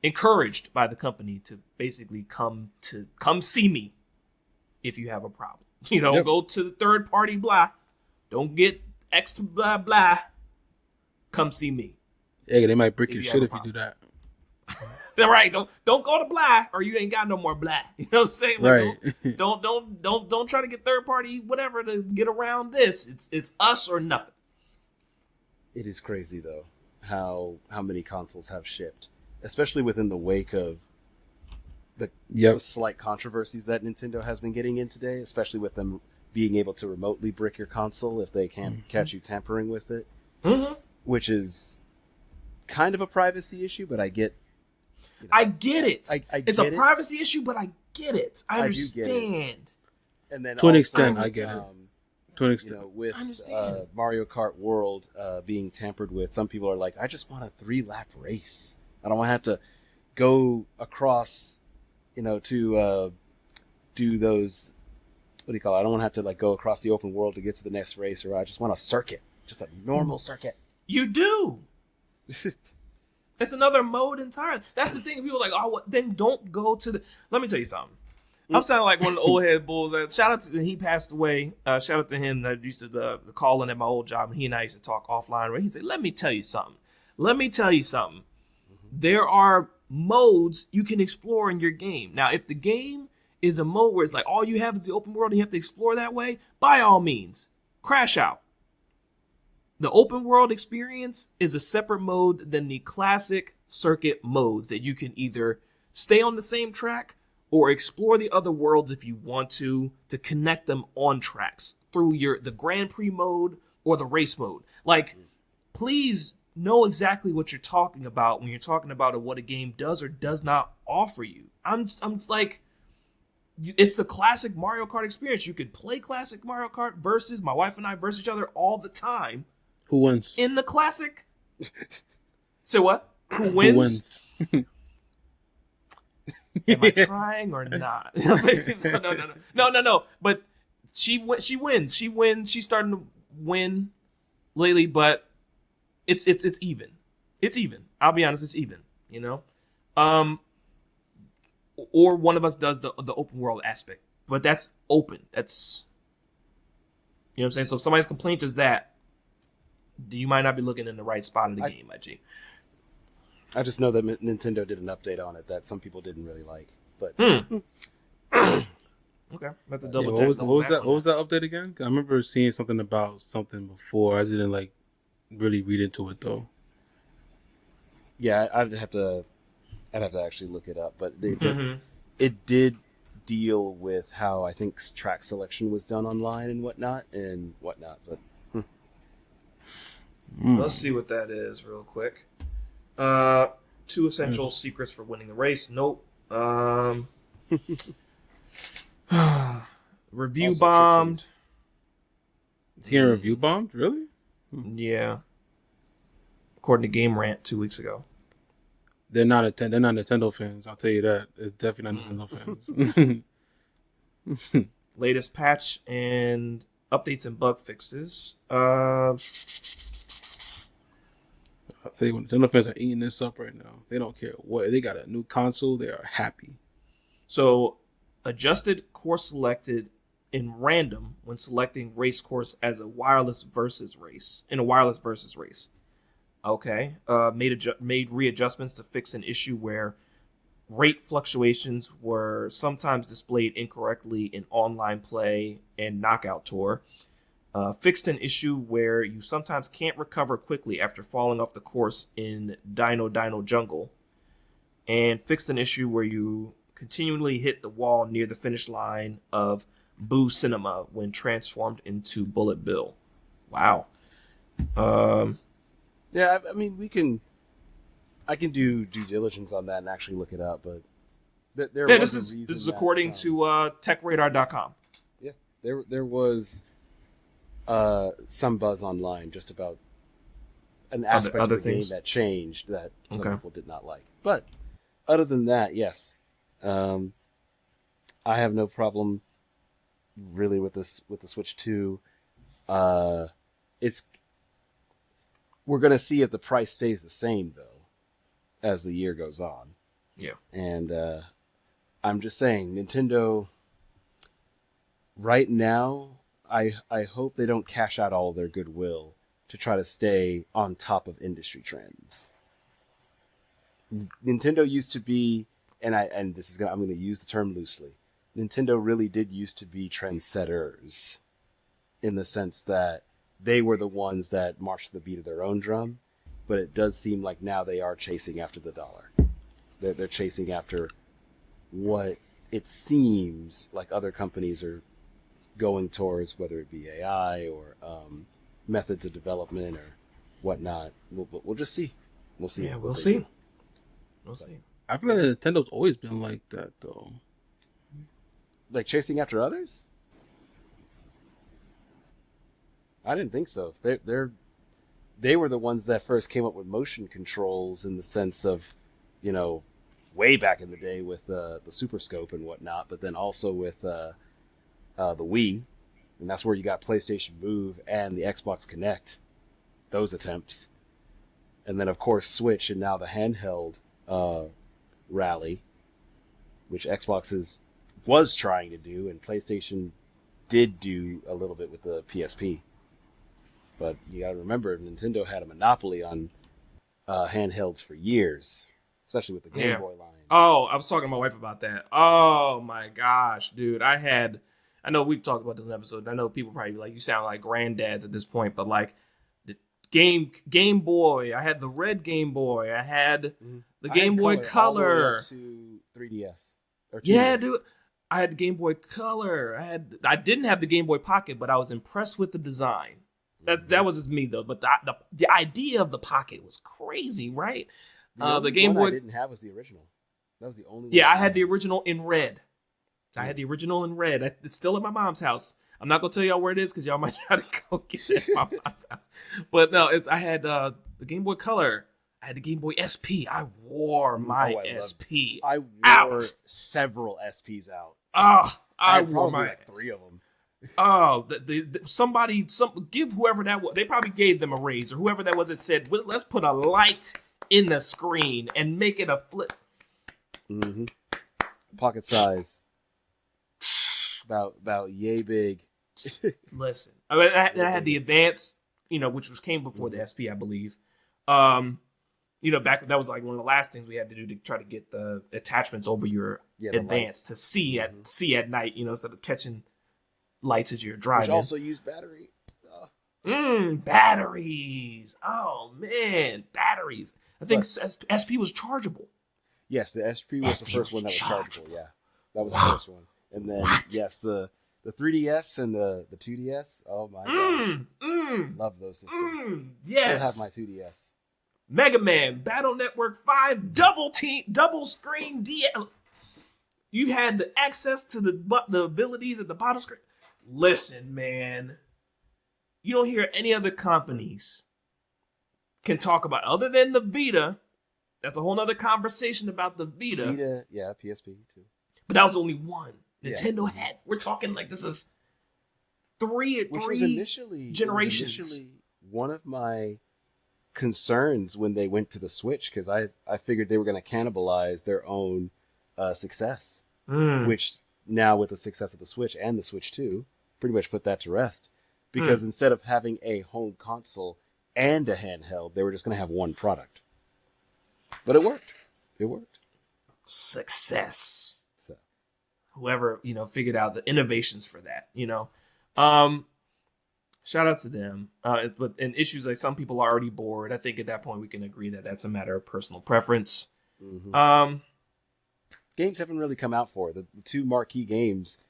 A: encouraged by the company to basically come see me if you have a problem. Go to the third party blah. Don't get extra blah blah. Come see me.
D: Yeah, they might brick your shit if you do that.
A: Right, don't go to blah or you ain't got no more blah. You know what I'm saying? Like, right. Don't try to get third party whatever to get around this. It's us or nothing.
C: It is crazy though how many consoles have shipped, especially within the wake of the slight controversies that Nintendo has been getting in today, especially with them being able to remotely brick your console if they can't catch you tampering with it, which is kind of a privacy issue, but I get.
A: I get it. It's a privacy issue, but I get it. I understand.
C: Get it. And then
D: to an extent, I get it. To an extent,
C: with Mario Kart World being tampered with, some people are like, "I just want a 3-lap race. I don't want to have to go across, to do those. What do you call it? I don't want to have to go across the open world to get to the next race, or I just want a circuit, just a normal circuit."
A: You do. It's another mode entirely. That's the thing. People are like, oh, then don't go to the. Let me tell you something. I'm sounding like one of the old head bulls. Shout out to he passed away. Shout out to him that used to call in at my old job, and he and I used to talk offline. Where he said, "Let me tell you something. There are modes you can explore in your game. Now, if the game is a mode where it's like all you have is the open world and you have to explore that way, by all means, crash out. The open world experience is a separate mode than the classic circuit modes that you can either stay on the same track or explore the other worlds if you want to connect them on tracks through the Grand Prix mode or the race mode. Like, please know exactly what you're talking about when you're talking about what a game does or does not offer you. I'm just like, it's the classic Mario Kart experience. You could play classic Mario Kart versus my wife and I versus each other all the time.
D: Who wins?
A: In the classic. Say what? Who
D: Who
A: wins?
D: wins?
A: Am I trying or not? No. But she wins. She wins. She's starting to win lately, but it's even. It's even. I'll be honest, it's even. You know, or one of us does the open world aspect, but that's open. That's, you know what I'm saying. So if somebody's complaint is that, you might not be looking in the right spot of the game, my G.
C: I just know that Nintendo did an update on it that some people didn't really like. But
A: Okay, that's a double check.
D: What was that update again? I remember seeing something about something before. I didn't like really read into it though.
C: yeah, I'd have to actually look it up. But it did deal with how I think track selection was done online and whatnot. But
A: Let's see what that is real quick. 2 essential secrets for winning the race. Nope. Review
C: Also
A: bombed.
D: Is he getting review bombed? Really?
A: Yeah. According to Game Rant 2 weeks ago.
D: They're not Nintendo fans. I'll tell you that. It's definitely not Nintendo fans.
A: Latest patch and updates and bug fixes.
D: I'll tell you, when Nintendo fans are eating this up right now, they don't care what. They got a new console, they are happy.
A: So, adjusted course selected in random when selecting race course as a wireless versus race. Okay. Made readjustments to fix an issue where rate fluctuations were sometimes displayed incorrectly in online play and Knockout Tour. Fixed an issue where you sometimes can't recover quickly after falling off the course in Dino Jungle. And fixed an issue where you continually hit the wall near the finish line of Boo Cinema when transformed into Bullet Bill. Wow.
C: yeah, I mean, I can do due diligence on that and actually look it up. But
A: This is according to TechRadar.com.
C: Yeah, there was some buzz online just about an aspect
A: other
C: of the
A: things
C: game that changed that some
A: Okay.
C: people did not like. But other than that, yes, I have no problem really with the Switch 2. We're gonna see if the price stays the same though as the year goes on.
A: Yeah.
C: And I'm just saying, Nintendo right now, I hope they don't cash out all their goodwill to try to stay on top of industry trends. Nintendo used to be, and I'm going to use the term loosely. Nintendo really did used to be trendsetters, in the sense that they were the ones that marched to the beat of their own drum. But it does seem like now they are chasing after the dollar. They're chasing after what it seems like other companies are going towards, whether it be AI or methods of development or whatnot. We'll just see. We'll see.
A: Yeah, we'll see. We'll see.
D: I feel like Nintendo's always been like that, though.
C: Like chasing after others? I didn't think so. They were the ones that first came up with motion controls in the sense of, way back in the day with the Super Scope and whatnot, but then also with the Wii, and that's where you got PlayStation Move and the Xbox Kinect, those attempts. And then, of course, Switch, and now the handheld rally, which Xbox was trying to do, and PlayStation did do a little bit with the PSP. But you got to remember, Nintendo had a monopoly on handhelds for years, especially with the Game Boy line.
A: Oh, I was talking to my wife about that. Oh my gosh, dude. I know we've talked about this in an episode. I know people probably be like, you sound like granddads at this point, but like the Game Boy, I had the red Game Boy, I had the Game Boy Color.
C: All the way up to 3DS. Or 2DS.
A: Yeah, dude. I had the Game Boy Color. I didn't have the Game Boy Pocket, but I was impressed with the design. That was just me though. But the idea of the Pocket was crazy, right? The Game Boy
C: I didn't have was the original. That was the only one.
A: Yeah, I had the original in red. I had the original in red. It's still at my mom's house. I'm not gonna tell y'all where it is because y'all might try to go get it at my mom's house. But no, I had the Game Boy Color. I had the Game Boy SP. I wore my
C: I
A: SP.
C: I wore
A: out.
C: several SPs out.
A: Oh, I
C: had
A: wore
C: probably
A: my
C: like 3 of them.
A: Oh, give whoever that was. They probably gave them a raise, or whoever that was that said, well, let's put a light in the screen and make it a flip.
C: Mm-hmm. Pocket size. About yay big.
A: Listen, I mean, I had the advance, which came before the SP, I believe. Back that was like one of the last things we had to do to try to get the attachments over your advance to see at night, instead of catching lights as you're driving.
C: Which also use battery.
A: Batteries. Oh man, batteries. I think SP was chargeable.
C: Yes, the SP was the first one that was chargeable. Yeah, that was the first one. And then yes, the 3DS and the 2DS. Oh my gosh, love those systems.
A: Yes,
C: still have my 2DS.
A: Mega Man Battle Network 5 double screen DL. You had the access to the abilities at the bottom screen. Listen, man, you don't hear any other companies can talk about other than the Vita. That's a whole nother conversation about the Vita.
C: Vita, yeah, PSP too.
A: But that was only one. Nintendo had. We're talking like this is three generations.
C: It was initially one of my concerns when they went to the Switch, because I figured they were going to cannibalize their own success, which now with the success of the Switch and the Switch 2 pretty much put that to rest, because instead of having a home console and a handheld, they were just going to have one product. But it worked.
A: Success.
C: So
A: whoever figured out the innovations for that, shout out to them. But in issues like some people are already bored, I think at that point we can agree that that's a matter of personal preference.
C: Games haven't really come out for the 2 marquee games.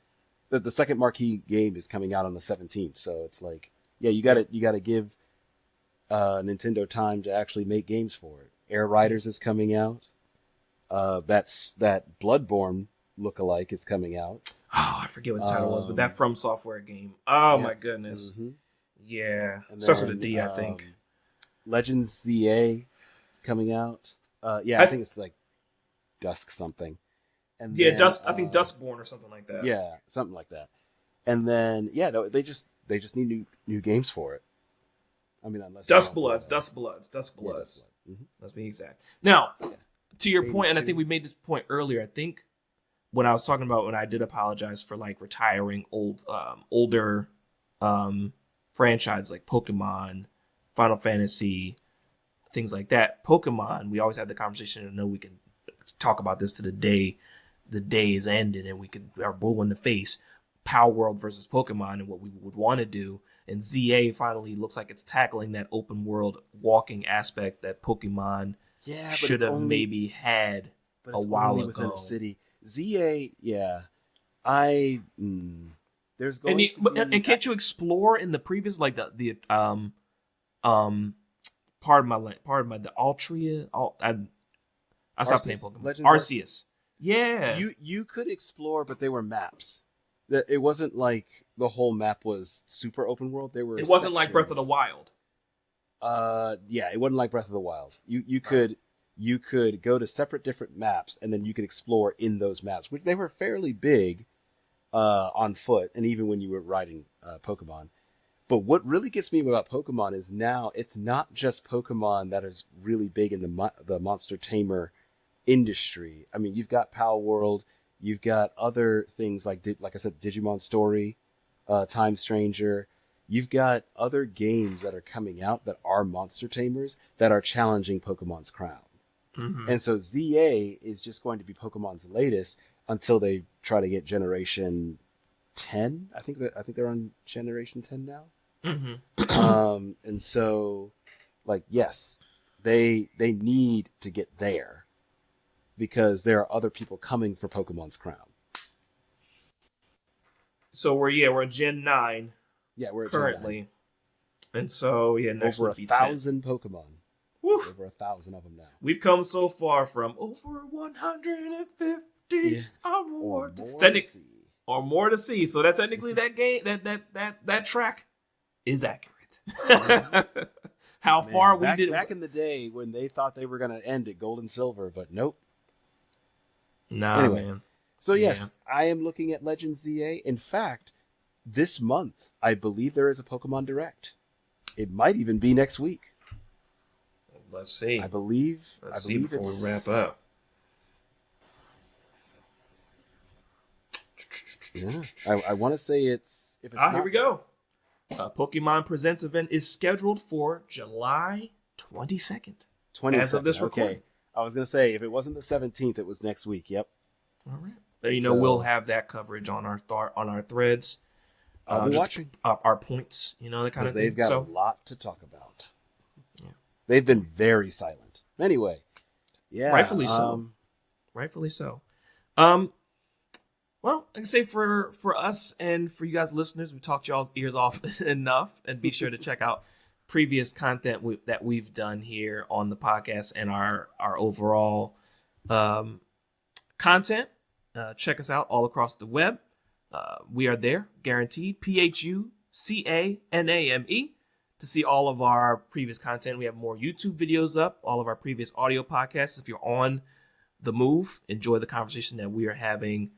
C: The second marquee game is coming out on the 17th, so it's like, you got to give Nintendo time to actually make games for it. Air Riders is coming out. That Bloodborne lookalike is coming out.
A: Oh, I forget what the title was, but that From Software game. Oh my goodness. Yeah.
C: And
A: Starts
C: then,
A: with a D, I think.
C: Legends ZA coming out. I think it's like Dusk something. And then,
A: Dusk. I think Duskborn or something like that.
C: Yeah, something like that. And then they just need new games for it. I mean, unless
A: Duskbloods.
C: Mm-hmm.
A: Let's be exact. Now, to your point, and I think we made this point earlier. I think when I was talking about when I did apologize for like retiring older franchise like Pokemon, Final Fantasy, things like that. Pokemon, we always had the conversation, and I know we can talk about this to the day is ended, and we are blue in the face. Power World versus Pokemon and what we would want to do. And ZA finally looks like it's tackling that open world walking aspect that Pokemon should have maybe had a while ago.
C: Within a city. ZA, there's going to be...
A: And can't you explore in the previous, like the pardon my the Altria? I stopped playing Pokemon.
C: Legends
A: Arceus. Yeah.
C: You could explore, but they were maps. It wasn't like the whole map was super open world. It wasn't
A: sections. Like Breath of the Wild.
C: It wasn't like Breath of the Wild. You could go to separate different maps, and then you could explore in those maps, which they were fairly big on foot, and even when you were riding Pokemon. But what really gets me about Pokemon is now it's not just Pokemon that is really big in the monster tamer industry. I mean, you've got Power World, you've got other things like I said, Digimon Story, Time Stranger. You've got other games that are coming out that are monster tamers that are challenging Pokemon's crown. Mm-hmm. And so ZA is just going to be Pokemon's latest until they try to get Generation 10. I think they're on Generation 10 now. Mm-hmm. And so, like, yes, they need to get there because there are other people coming for Pokemon's crown.
A: So we're Gen 9.
C: Yeah, we're
A: currently.
C: Gen
A: 9. And so next
C: over
A: would be
C: 1,000 Pokemon.
A: Woof.
C: Over 1,000 of them now.
A: We've come so far from over 150 or more to see. So that technically that game that track is accurate. how
C: Man,
A: far we
C: back,
A: did.
C: Back in the day when they thought they were going to end at gold and silver, but nope.
A: Nah,
C: Anyway,
A: man.
C: So yes, I am looking at Legends ZA. In fact, this month, I believe there is a Pokemon Direct. It might even be next week.
A: Let's see.
C: I believe.
A: Let's see before we wrap up.
C: Yeah, I want to say it's. If it's
A: Here we go. Pokemon Presents event is scheduled for July 22nd.
C: 22nd.
A: As of this recording.
C: Okay. I was going to say, if it wasn't the 17th, it was next week. Yep.
A: All right. You know, we'll have that coverage on our threads.
C: I'll be watching.
A: Our points, you know, that kind of thing.
C: They've got a lot to talk about. Yeah. They've been very silent. Anyway. Yeah.
A: Rightfully so. Rightfully so. Well, I can say for us and for you guys listeners, we talked y'all's ears off enough, and be sure to check out previous content that we've done here on the podcast and our overall content. Check us out all across the web. We are there, guaranteed. PHUCANAME to see all of our previous content. We have more YouTube videos up, all of our previous audio podcasts. If you're on the move, enjoy the conversation that we are having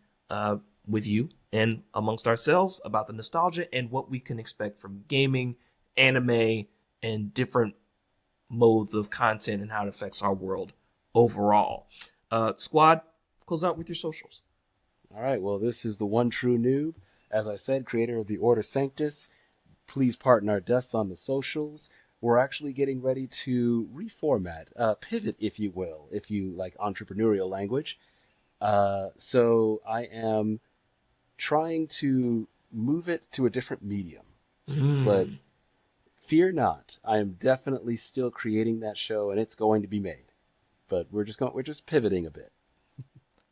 A: with you and amongst ourselves about the nostalgia and what we can expect from gaming, anime, and different modes of content and how it affects our world overall. Squad, close out with your socials.
C: All right. Well, this is the one true noob. As I said, creator of the Order Sanctus. Please pardon our deaths on the socials. We're actually getting ready to reformat, pivot, if you will, if you like entrepreneurial language. So I am trying to move it to a different medium. But fear not, I am definitely still creating that show, and it's going to be made. But we're just pivoting a bit.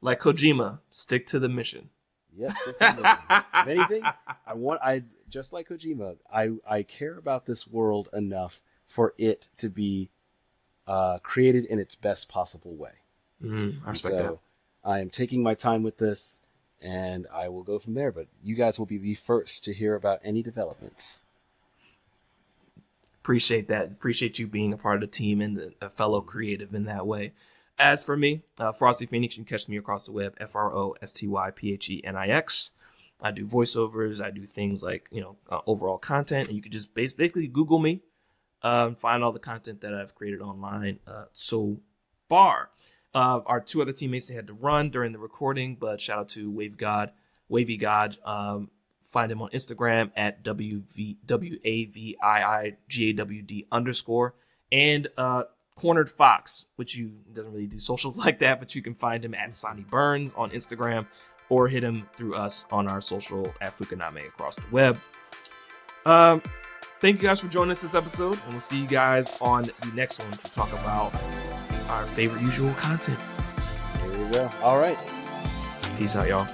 A: Like Kojima, stick to the mission.
C: Yep, stick to the mission. If anything, I just like Kojima, I care about this world enough for it to be created in its best possible way.
A: I respect that.
C: I am taking my time with this, and I will go from there. But you guys will be the first to hear about any developments.
A: Appreciate that. Appreciate you being a part of the team and a fellow creative in that way. As for me, Frosty Phenix, you can catch me across the web, FROSTYPHENIX. I do voiceovers. I do things like, overall content. And you can just basically Google me, find all the content that I've created online so far. Our two other teammates, they had to run during the recording, but shout out to Wavy God. Find him on Instagram at WAVIIGAWD_, and CorneredFOX, which doesn't really do socials like that, but you can find him at Sonny Burns on Instagram, or hit him through us on our social at Fukaname across the web. Thank you guys for joining us this episode, and we'll see you guys on the next one to talk about our favorite usual content.
C: There we go. All right.
A: Peace out, y'all.